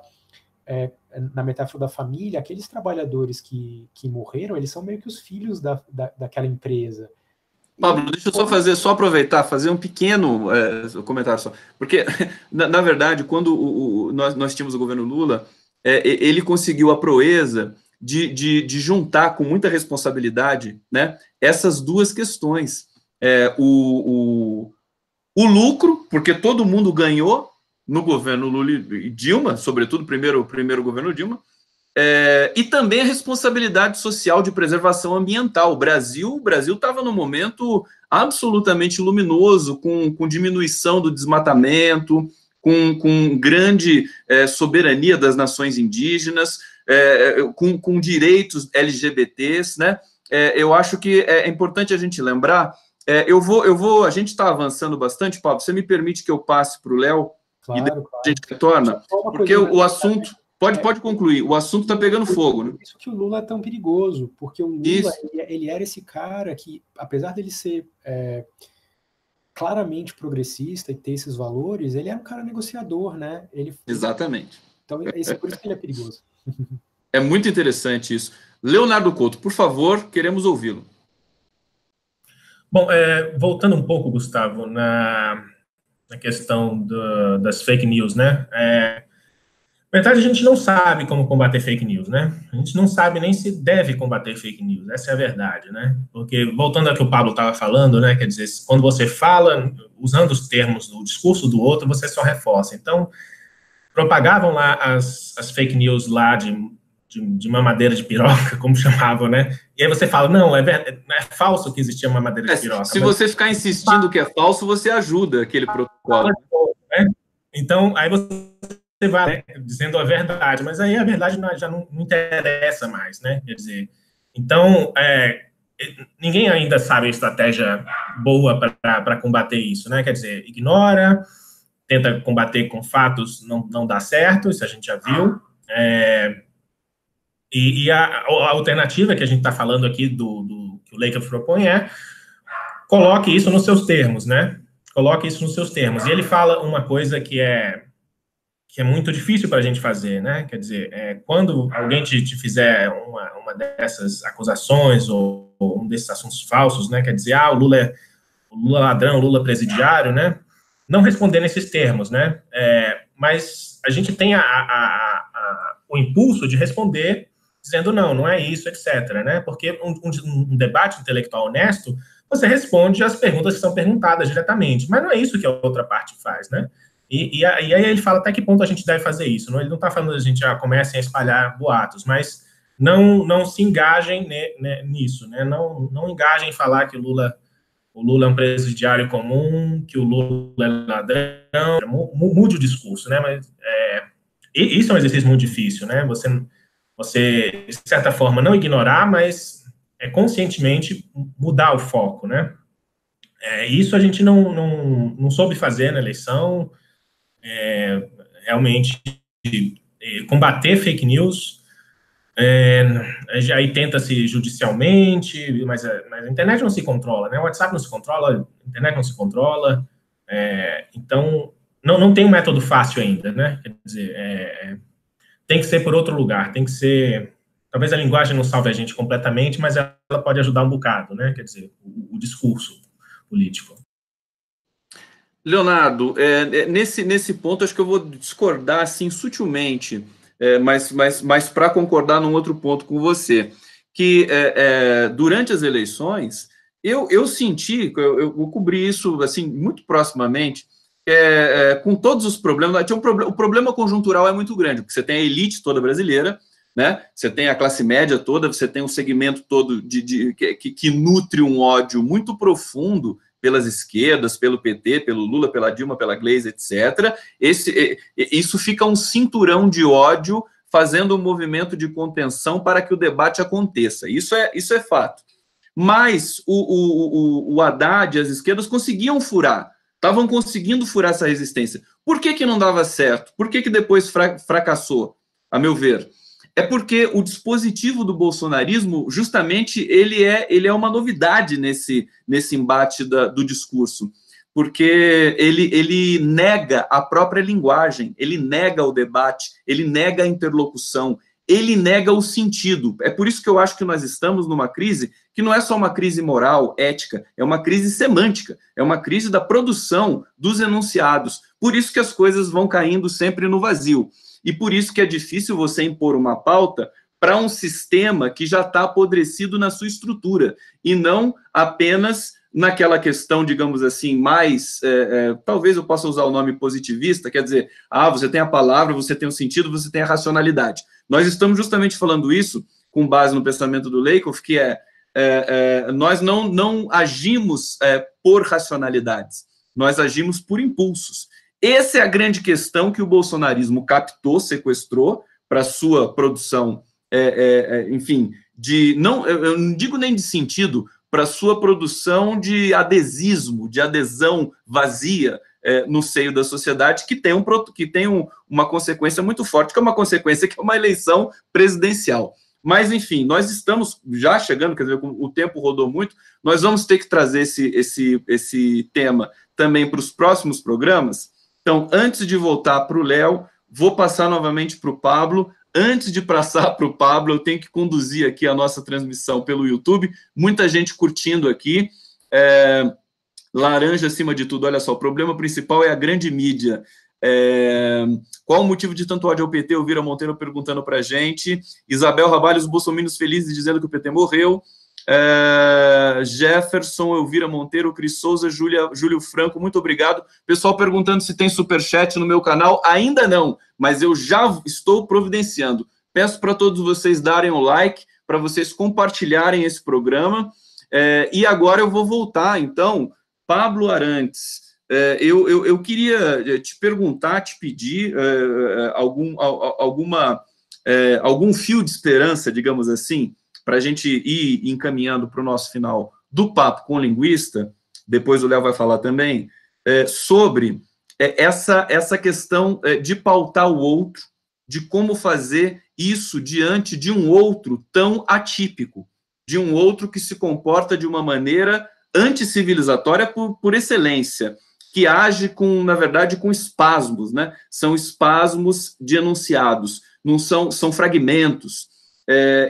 na metáfora da família, aqueles trabalhadores que morreram, eles são meio que os filhos daquela empresa. Pablo, deixa eu só aproveitar, fazer um pequeno comentário só. Porque, na verdade, quando nós tínhamos o governo Lula, ele conseguiu a proeza de juntar com muita responsabilidade, né, essas duas questões. O lucro, porque todo mundo ganhou no governo Lula e Dilma, sobretudo primeiro governo Dilma, e também a responsabilidade social de preservação ambiental. O Brasil estava num momento absolutamente luminoso, com diminuição do desmatamento, com grande soberania das nações indígenas, com direitos LGBTs, né? Eu acho que é importante a gente lembrar. A gente está avançando bastante, Pablo. Você me permite que eu passe para o Léo? Claro, e depois a gente retorna? Porque o assunto... Pode concluir, o assunto está pegando fogo, né? Por isso que o Lula é tão perigoso, porque o Lula, ele era esse cara que, apesar dele ser claramente progressista e ter esses valores, ele era um cara negociador, né? Exatamente. Então, por isso que ele é perigoso. É muito interessante isso. Leonardo Couto, por favor, queremos ouvi-lo. Bom, voltando um pouco, Gustavo, na questão das fake news, né? Na verdade, a gente não sabe como combater fake news, né? A gente não sabe nem se deve combater fake news, essa é a verdade, né? Porque, voltando ao que o Pablo estava falando, né? Quer dizer, quando você fala, usando os termos do discurso do outro, você só reforça. Então, propagavam lá as fake news lá de mamadeira de piroca, como chamavam, né? E aí você fala, não, é falso que existia mamadeira de piroca. Se você ficar insistindo que é falso, você ajuda aquele protocolo. Né? Então, aí você vai, né, dizendo a verdade, mas aí a verdade já não interessa mais, né? Quer dizer, então, ninguém ainda sabe a estratégia boa para combater isso, né? Quer dizer, ignora, tenta combater com fatos, não dá certo, isso a gente já viu. E a alternativa que a gente está falando aqui, que o Lakoff propõe, coloque isso nos seus termos, né? Coloque isso nos seus termos. E ele fala uma coisa que é é muito difícil para a gente fazer, né? Quer dizer, quando alguém te fizer uma dessas acusações ou um desses assuntos falsos, né? Quer dizer, o Lula é ladrão, o Lula presidiário, né? Não responder nesses termos, né? Mas a gente tem o impulso de responder dizendo não é isso, etc., né? Porque um debate intelectual honesto, você responde às perguntas que são perguntadas diretamente, mas não é isso que a outra parte faz, né? E aí ele fala até que ponto a gente deve fazer isso. Não? Ele não está falando que a gente já comece a espalhar boatos, mas não se engajem nisso, né? Não engajem em falar que o Lula é um presidiário comum, que o Lula é ladrão. Mude o discurso, né? Mas isso é um exercício muito difícil, né? Você, de certa forma, não ignorar, mas conscientemente mudar o foco, né? Isso a gente não soube fazer na eleição. Realmente combater fake news, aí tenta-se judicialmente, mas a internet não se controla, né? O WhatsApp não se controla, a internet não se controla, então não tem um método fácil ainda, né? Quer dizer, tem que ser por outro lugar, tem que ser... Talvez a linguagem não salve a gente completamente, mas ela pode ajudar um bocado, né? Quer dizer, o discurso político. Leonardo, nesse ponto, acho que eu vou discordar, assim, sutilmente, mas para concordar num outro ponto com você, que durante as eleições, eu senti, eu cobri isso, assim, muito proximamente, com todos os problemas, o problema conjuntural é muito grande, porque você tem a elite toda brasileira, né? Você tem a classe média toda, você tem um segmento todo que nutre um ódio muito profundo pelas esquerdas, pelo PT, pelo Lula, pela Dilma, pela Gleisi, etc. Isso fica um cinturão de ódio fazendo um movimento de contenção para que o debate aconteça. Isso é fato. Mas o Haddad e as esquerdas conseguiam furar, estavam conseguindo furar essa resistência. Por que não dava certo? Por que depois fracassou, a meu ver? É porque o dispositivo do bolsonarismo, justamente, ele é uma novidade nesse embate do discurso, porque ele nega a própria linguagem, ele nega o debate, ele nega a interlocução, ele nega o sentido. É por isso que eu acho que nós estamos numa crise que não é só uma crise moral, ética, é uma crise semântica, é uma crise da produção dos enunciados. Por isso que as coisas vão caindo sempre no vazio. E por isso que é difícil você impor uma pauta para um sistema que já está apodrecido na sua estrutura, e não apenas naquela questão, digamos assim, mais, talvez eu possa usar o nome positivista, quer dizer, você tem a palavra, você tem o sentido, você tem a racionalidade. Nós estamos justamente falando isso com base no pensamento do Lakoff, que nós não agimos por racionalidades, nós agimos por impulsos. Essa é a grande questão que o bolsonarismo captou, sequestrou para sua produção, enfim, eu não digo nem de sentido, para sua produção de adesismo, de adesão vazia no seio da sociedade, que tem uma consequência muito forte, que é uma consequência que é uma eleição presidencial. Mas, enfim, nós estamos já chegando, quer dizer, o tempo rodou muito, nós vamos ter que trazer esse tema também para os próximos programas. Então, antes de voltar para o Léo, vou passar novamente para o Pablo. Antes de passar para o Pablo, eu tenho que conduzir aqui a nossa transmissão pelo YouTube. Muita gente curtindo aqui. Laranja acima de tudo. Olha só, o problema principal é a grande mídia. Qual o motivo de tanto ódio ao PT? Elvira Monteiro perguntando para a gente. Isabel Rabalho, os bolsominions felizes dizendo que o PT morreu. Jefferson, Elvira Monteiro, Cris Souza, Júlio Franco, muito obrigado. Pessoal perguntando se tem superchat no meu canal, ainda não, mas eu já estou providenciando. Peço para todos vocês darem o like, para vocês compartilharem esse programa, e agora eu vou voltar, então, Pablo Arantes, eu queria te perguntar, te pedir algum fio de esperança, digamos assim, para a gente ir encaminhando para o nosso final do Papo com o Linguista, depois o Léo vai falar também, sobre essa questão de pautar o outro, de como fazer isso diante de um outro tão atípico, de um outro que se comporta de uma maneira anticivilizatória por excelência. que age com, na verdade, com espasmos, né? São espasmos de enunciados, não são fragmentos.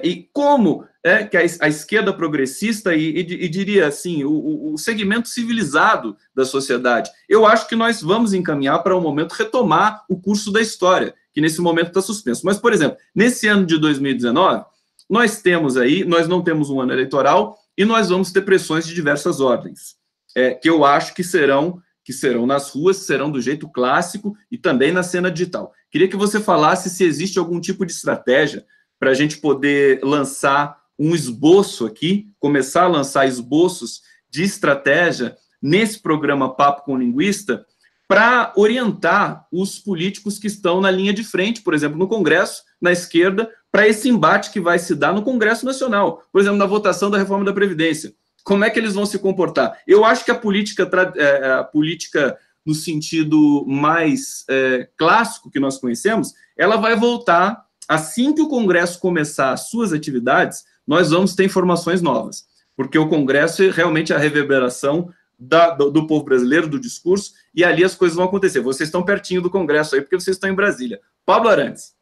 E como que a esquerda progressista e diria assim, o segmento civilizado da sociedade, eu acho que nós vamos encaminhar para um momento retomar o curso da história, que nesse momento está suspenso. Mas, por exemplo, nesse ano de 2019, nós não temos um ano eleitoral e nós vamos ter pressões de diversas ordens, que eu acho que serão nas ruas, serão do jeito clássico e também na cena digital. Queria que você falasse se existe algum tipo de estratégia para a gente poder lançar um esboço aqui, começar a lançar esboços de estratégia nesse programa Papo com o Linguista, para orientar os políticos que estão na linha de frente, por exemplo, no Congresso, na esquerda, para esse embate que vai se dar no Congresso Nacional, por exemplo, na votação da reforma da Previdência. Como é que eles vão se comportar? Eu acho que a política no sentido mais clássico que nós conhecemos, ela vai voltar. Assim que o Congresso começar as suas atividades, nós vamos ter informações novas, porque o Congresso é realmente a reverberação do povo brasileiro, do discurso, e ali as coisas vão acontecer. Vocês estão pertinho do Congresso aí, porque vocês estão em Brasília. Pablo Arantes.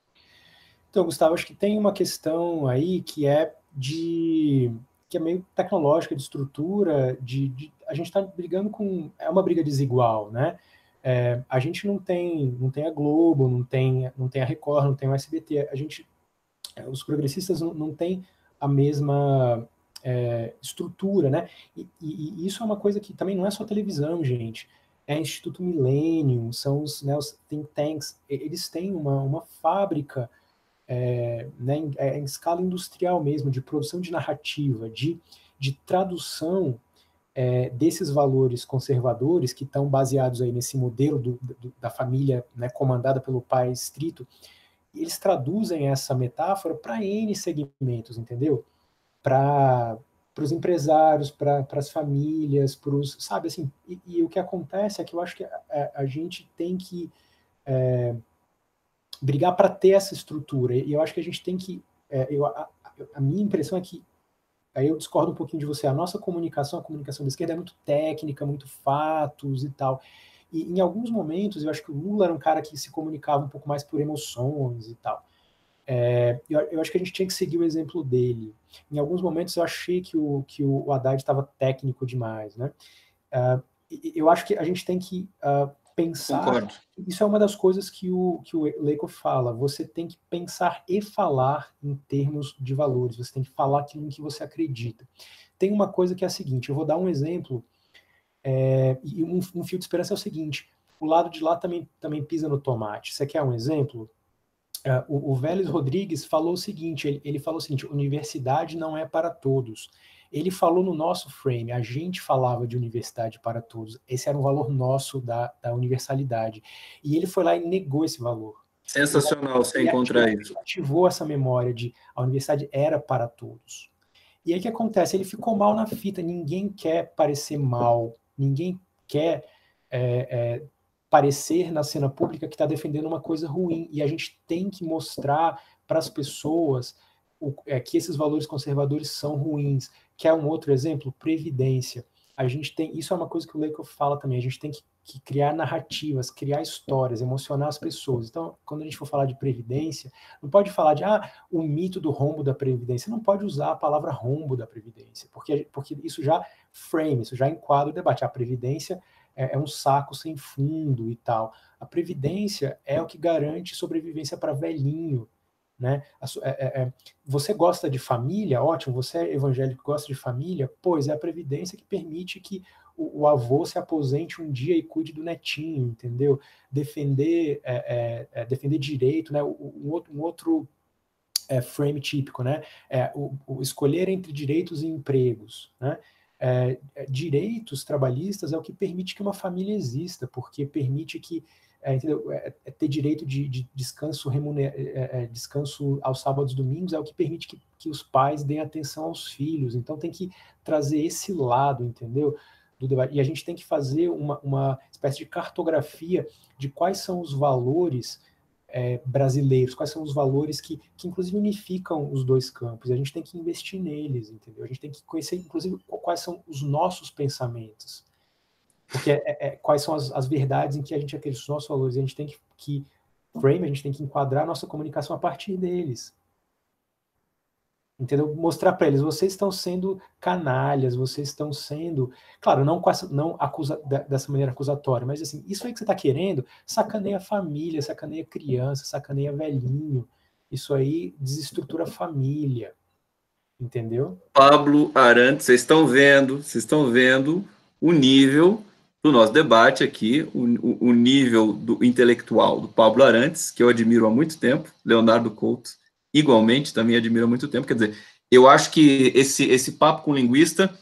Então, Gustavo, acho que tem uma questão aí que é meio tecnológica, de estrutura, a gente está brigando é uma briga desigual, né? A gente não tem a Globo, não tem a Record, não tem o SBT, os progressistas não têm a mesma estrutura, né? E isso é uma coisa que também não é só televisão, gente. É Instituto Millennium, são os think tanks, eles têm uma fábrica né, em escala industrial mesmo, de produção de narrativa, de tradução desses valores conservadores que estão baseados aí nesse modelo da família, né, comandada pelo pai estrito. Eles traduzem essa metáfora para N segmentos, entendeu? Para os empresários, para as famílias, sabe, assim, e o que acontece é que eu acho que a gente tem que brigar para ter essa estrutura, e eu acho que a gente tem que, a minha impressão é que, aí eu discordo um pouquinho de você, a comunicação da esquerda é muito técnica, muito fatos e tal, e em alguns momentos eu acho que o Lula era um cara que se comunicava um pouco mais por emoções e tal. Eu acho que a gente tinha que seguir o exemplo dele. Em alguns momentos eu achei que o Haddad estava técnico demais, né? Eu acho que a gente tem que pensar. Concordo. Isso é uma das coisas que o Lakoff fala. Você tem que pensar e falar em termos de valores. Você tem que falar aquilo em que você acredita. Tem uma coisa que é a seguinte. Eu vou dar um exemplo. E um fio de esperança é o seguinte. O lado de lá também pisa no tomate. Você quer um exemplo? O Vélez Rodrigues falou o seguinte, ele falou o seguinte: universidade não é para todos. Ele falou no nosso frame, a gente falava de universidade para todos. Esse era um valor nosso da universalidade. E ele foi lá e negou esse valor. Sensacional você encontrar isso. Ele ativou essa memória de a universidade era para todos. E aí o que acontece? Ele ficou mal na fita, ninguém quer parecer mal, ninguém quer parecer na cena pública que está defendendo uma coisa ruim, e a gente tem que mostrar para as pessoas que esses valores conservadores são ruins. Quer um outro exemplo? Previdência. A gente tem, isso é uma coisa que o Lakoff fala também, a gente tem que criar narrativas, criar histórias, emocionar as pessoas. Então, quando a gente for falar de previdência, não pode falar de o mito do rombo da previdência, não pode usar a palavra rombo da previdência, porque isso já isso já enquadra o debate. A previdência é um saco sem fundo e tal. A previdência é o que garante sobrevivência para velhinho, né? Você gosta de família? Ótimo, você é evangélico e gosta de família? Pois é a previdência que permite que o avô se aposente um dia e cuide do netinho, entendeu? Defender direito, né? Um outro frame típico, né? O escolher entre direitos e empregos, né? Direitos trabalhistas é o que permite que uma família exista, porque permite que ter direito de descanso descanso aos sábados e domingos é o que permite que os pais deem atenção aos filhos. Então tem que trazer esse lado, entendeu? Do debate. E a gente tem que fazer uma espécie de cartografia de quais são os valores brasileiros, quais são os valores que inclusive unificam os dois campos. A gente tem que investir neles, entendeu? A gente tem que conhecer, inclusive, quais são os nossos pensamentos. Porque quais são as verdades em que a gente acredita, os nossos valores, a gente tem que frame, a gente tem que enquadrar a nossa comunicação a partir deles. Entendeu? Mostrar para eles, vocês estão sendo canalhas, vocês estão sendo... Claro, não dessa maneira acusatória, mas assim, isso aí que você está querendo, sacaneia a família, sacaneia a criança, sacaneia velhinho. Isso aí desestrutura a família. Entendeu? Pablo Arantes, vocês estão vendo o nível do nosso debate aqui, o nível do intelectual do Pablo Arantes, que eu admiro há muito tempo, Leonardo Couto, igualmente, também admiro há muito tempo. Quer dizer, eu acho que esse papo com linguista,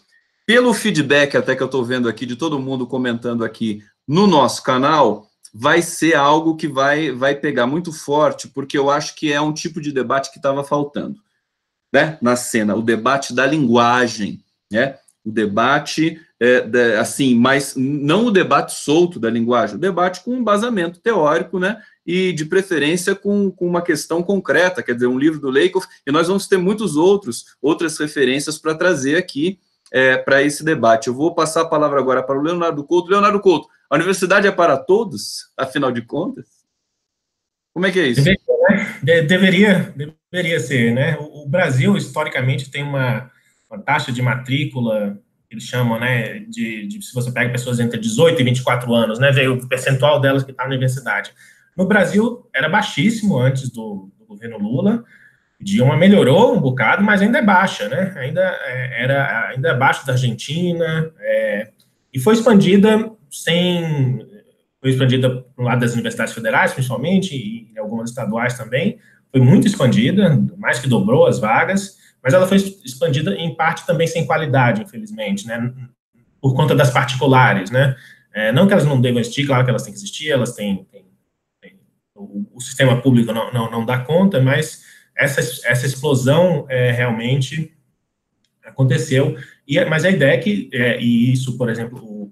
pelo feedback até que eu estou vendo aqui, de todo mundo comentando aqui no nosso canal, vai ser algo que vai pegar muito forte, porque eu acho que é um tipo de debate que estava faltando, né, na cena, o debate da linguagem, né, o debate, assim, mas não o debate solto da linguagem, o debate com um embasamento teórico, né, e de preferência com uma questão concreta, quer dizer, um livro do Lakoff, e nós vamos ter outras referências para trazer aqui para esse debate. Eu vou passar a palavra agora para o Leonardo Couto. Leonardo Couto, a universidade é para todos, afinal de contas? Como é que é isso? Deveria ser, né? O Brasil, historicamente, tem uma taxa de matrícula, eles chamam, né, se você pega pessoas entre 18 e 24 anos, né, veio o percentual delas que está na universidade. No Brasil, era baixíssimo antes do governo Lula. O Dilma melhorou um bocado, mas ainda é baixa, né? Ainda é abaixo da Argentina, e foi expandida no lado das universidades federais, principalmente, e em algumas estaduais também. Foi muito expandida, mais que dobrou as vagas, mas ela foi expandida em parte também sem qualidade, infelizmente, né? Por conta das particulares, né? Não que elas não devam existir, claro que elas têm que existir, elas têm o sistema público não dá conta, mas essa explosão realmente aconteceu. Mas a ideia é que, e isso, por exemplo,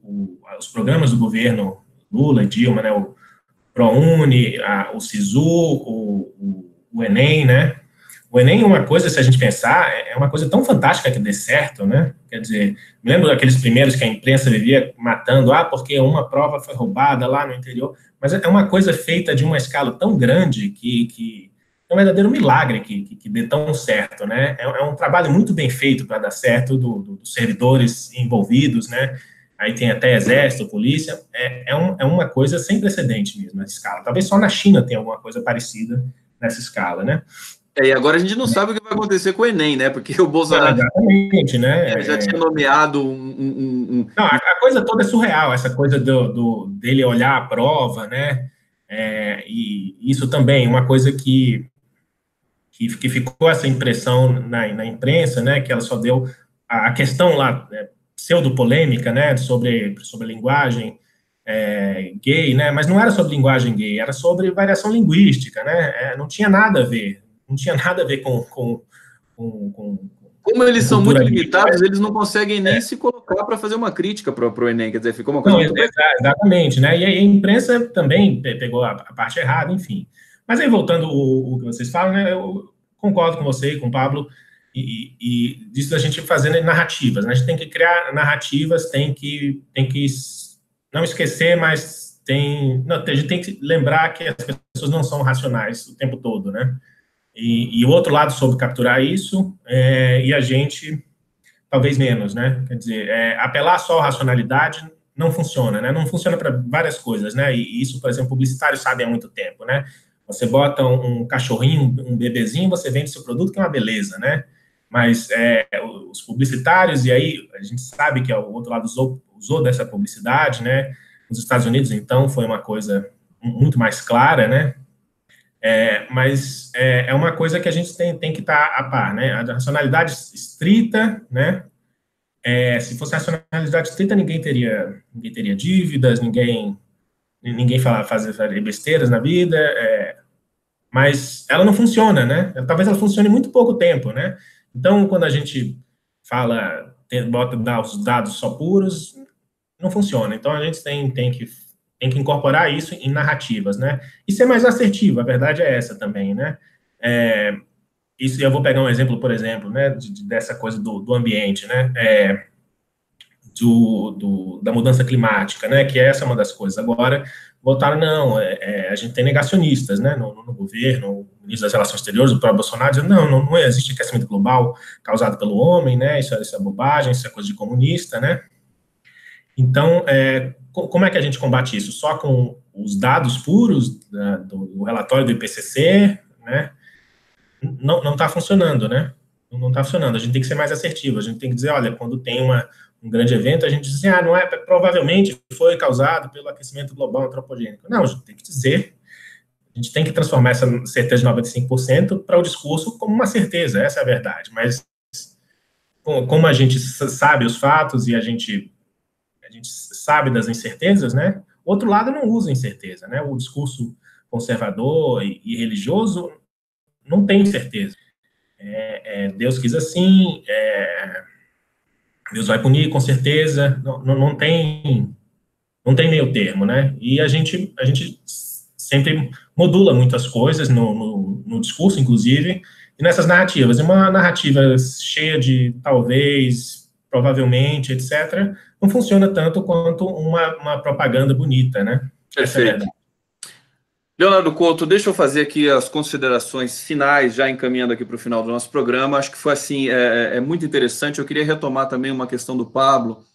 os programas do governo Lula e Dilma, né, o ProUni, o SISU, o Enem, né? O Enem é uma coisa, se a gente pensar, é uma coisa tão fantástica que dê certo, né? Quer dizer, me lembro daqueles primeiros que a imprensa vivia matando, porque uma prova foi roubada lá no interior, mas é uma coisa feita de uma escala tão grande que é um verdadeiro milagre que dê tão certo, né? É um trabalho muito bem feito para dar certo dos servidores envolvidos, né? Aí tem até exército, polícia, é uma coisa sem precedente mesmo, nessa escala. Talvez só na China tenha alguma coisa parecida nessa escala, né? E agora a gente não sabe o que vai acontecer com o Enem, né? Porque o Bolsonaro exatamente, né? já tinha nomeado Não, a coisa toda é surreal, essa coisa dele olhar a prova, né? E isso também, uma coisa que ficou essa impressão na imprensa, né? Que ela só deu a questão lá, pseudo-polêmica, né? Sobre a linguagem gay, né? Mas não era sobre linguagem gay, era sobre variação linguística, né? Não tinha nada a ver. Não tinha nada a ver com como eles são muito limitados, eles não conseguem nem se colocar para fazer uma crítica para o Enem, quer dizer, ficou uma coisa muito... Exatamente, né? E a imprensa também pegou a parte errada, enfim. Mas aí, voltando o que vocês falam, né? Eu concordo com você e com o Pablo, e disso da gente fazendo narrativas, né? A gente tem que criar narrativas, tem que não esquecer, mas a gente tem que lembrar que as pessoas não são racionais o tempo todo, né? E o outro lado sobre capturar isso, e a gente, talvez menos, né? Quer dizer, apelar só à racionalidade não funciona, né? Não funciona para várias coisas, né? E isso, por exemplo, publicitários sabem há muito tempo, né? Você bota um cachorrinho, um bebezinho, você vende seu produto, que é uma beleza, né? Mas os publicitários, e aí a gente sabe que o outro lado usou dessa publicidade, né? Nos Estados Unidos, então, foi uma coisa muito mais clara, né? Mas é uma coisa que a gente tem que estar a par, né? A racionalidade estrita, né? Se fosse racionalidade estrita, ninguém teria dívidas, ninguém fazer besteiras na vida, mas ela não funciona, né? Talvez ela funcione muito pouco tempo, né? Então, quando a gente dá os dados só puros, não funciona. Então, a gente tem que incorporar isso em narrativas, né? E ser mais assertivo, a verdade é essa também, né? Isso, eu vou pegar um exemplo, por exemplo, né, dessa coisa do ambiente, né? da mudança climática, né, que essa é uma das coisas. Agora, votaram, não, a gente tem negacionistas, né, no governo, o ministro das Relações Exteriores, o próprio Bolsonaro, dizendo, não existe aquecimento global causado pelo homem, né, isso é bobagem, isso é coisa de comunista, né. Então, como é que a gente combate isso? Só com os dados puros do relatório do IPCC, né, não está funcionando, né, não está funcionando. A gente tem que ser mais assertivo, a gente tem que dizer, olha, quando tem um grande evento, a gente diz assim, não é, provavelmente foi causado pelo aquecimento global antropogênico. Não, a gente tem que dizer, a gente tem que transformar essa certeza de 95% para o discurso como uma certeza, essa é a verdade. Mas, como a gente sabe os fatos e a gente sabe das incertezas, né, o outro lado não usa incerteza, né, o discurso conservador e religioso não tem certeza. Deus quis assim, Deus vai punir, com certeza, não tem meio termo, né? E a gente sempre modula muitas coisas no discurso, inclusive, e nessas narrativas. E uma narrativa cheia de talvez, provavelmente, etc., não funciona tanto quanto uma propaganda bonita, né? Perfeito. Leonardo Couto, deixa eu fazer aqui as considerações finais, já encaminhando aqui para o final do nosso programa. Acho que foi assim, muito interessante. Eu queria retomar também uma questão do Pablo,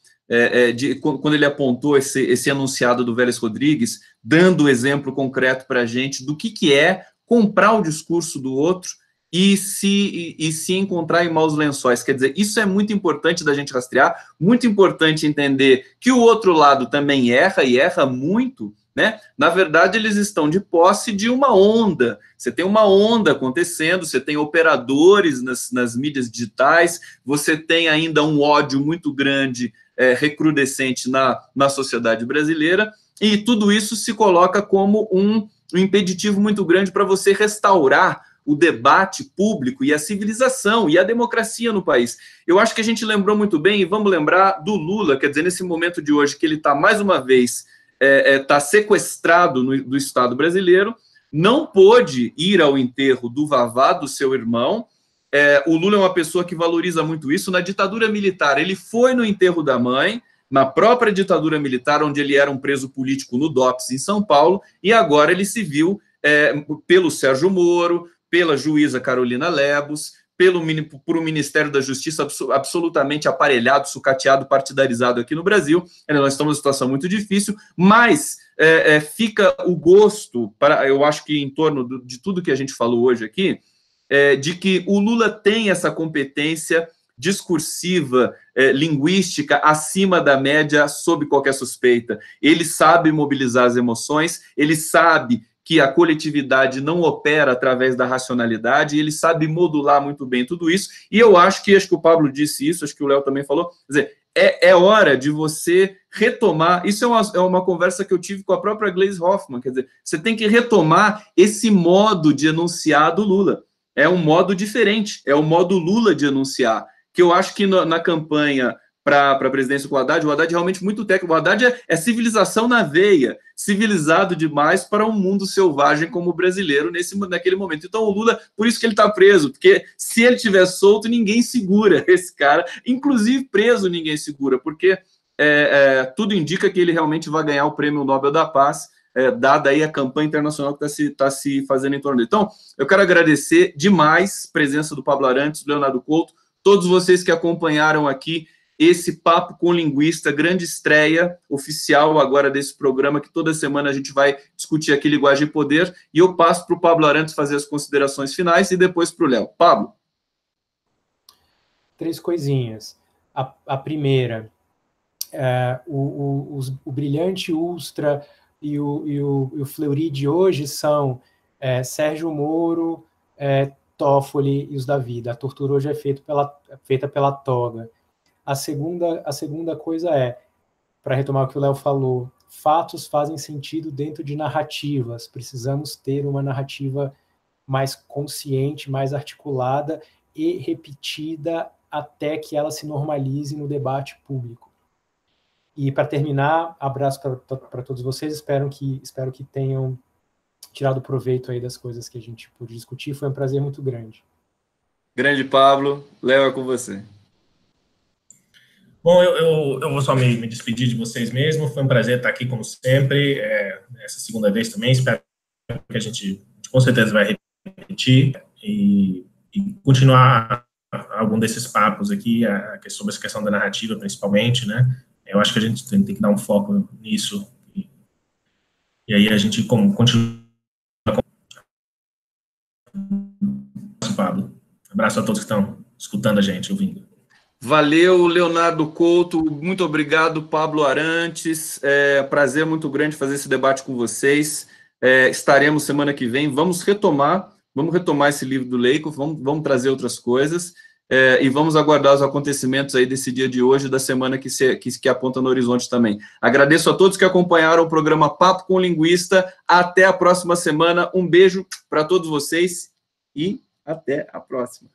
quando ele apontou esse enunciado do Vélez Rodrigues, dando o exemplo concreto para a gente do que é comprar o discurso do outro e se encontrar em maus lençóis. Quer dizer, isso é muito importante da gente rastrear, muito importante entender que o outro lado também erra, e erra muito, né? Na verdade, eles estão de posse de uma onda. Você tem uma onda acontecendo, você tem operadores nas mídias digitais, você tem ainda um ódio muito grande, recrudescente na sociedade brasileira, e tudo isso se coloca como um impeditivo muito grande para você restaurar o debate público e a civilização e a democracia no país. Eu acho que a gente lembrou muito bem, e vamos lembrar do Lula, quer dizer, nesse momento de hoje, que ele está mais uma vez está sequestrado do Estado brasileiro, não pôde ir ao enterro do Vavá, do seu irmão. O Lula é uma pessoa que valoriza muito isso. Na ditadura militar, ele foi no enterro da mãe, na própria ditadura militar, onde ele era um preso político no DOPS, em São Paulo, e agora ele se viu pelo Sérgio Moro, pela juíza Carolina Lebos, por um Ministério da Justiça absolutamente aparelhado, sucateado, partidarizado aqui no Brasil. Nós estamos numa situação muito difícil, mas fica o gosto, eu acho que em torno de tudo que a gente falou hoje aqui, de que o Lula tem essa competência discursiva, linguística, acima da média, sob qualquer suspeita. Ele sabe mobilizar as emoções, ele sabe que a coletividade não opera através da racionalidade, e ele sabe modular muito bem tudo isso, e eu acho que o Pablo disse isso, acho que o Léo também falou, quer dizer, é hora de você retomar, isso é uma conversa que eu tive com a própria Gleisi Hoffmann, quer dizer, você tem que retomar esse modo de enunciar do Lula, é um modo diferente, é o modo Lula de enunciar, que eu acho que na campanha para a presidência com o Haddad é realmente muito técnico. O Haddad é civilização na veia, civilizado demais para um mundo selvagem como o brasileiro naquele momento. Então o Lula, por isso que ele está preso, porque se ele estiver solto, ninguém segura esse cara, inclusive preso ninguém segura, porque tudo indica que ele realmente vai ganhar o Prêmio Nobel da Paz, dada aí a campanha internacional que está se fazendo em torno dele. Então, eu quero agradecer demais a presença do Pablo Arantes, do Leonardo Couto, todos vocês que acompanharam aqui esse Papo com Linguista, grande estreia oficial agora desse programa, que toda semana a gente vai discutir aqui linguagem e poder, e eu passo para o Pablo Arantes fazer as considerações finais e depois para o Léo. Pablo. 3 coisinhas. A primeira, o Brilhante Ustra e o Fleury de hoje são Sérgio Moro, Toffoli e os da vida. A tortura hoje é feita pela toga. A segunda coisa para retomar o que o Léo falou, fatos fazem sentido dentro de narrativas. Precisamos ter uma narrativa mais consciente, mais articulada e repetida até que ela se normalize no debate público. E para terminar, abraço para todos vocês. Espero que tenham tirado proveito aí das coisas que a gente pôde discutir. Foi um prazer muito grande. Grande Pablo. Léo, é com você. Bom, eu vou só me despedir de vocês mesmo. Foi um prazer estar aqui, como sempre. Essa segunda vez também. Espero que a gente, com certeza, vai repetir e continuar algum desses papos aqui, sobre essa questão da narrativa, principalmente, né? Eu acho que a gente tem que dar um foco nisso. E aí a gente continua com o Pablo. Um abraço a todos que estão escutando a gente, ouvindo. Valeu, Leonardo Couto, muito obrigado, Pablo Arantes, prazer muito grande fazer esse debate com vocês, estaremos semana que vem, vamos retomar esse livro do Lakoff, vamos trazer outras coisas, e vamos aguardar os acontecimentos aí desse dia de hoje, da semana que aponta no horizonte também. Agradeço a todos que acompanharam o programa Papo com o Linguista, até a próxima semana, um beijo para todos vocês, e até a próxima.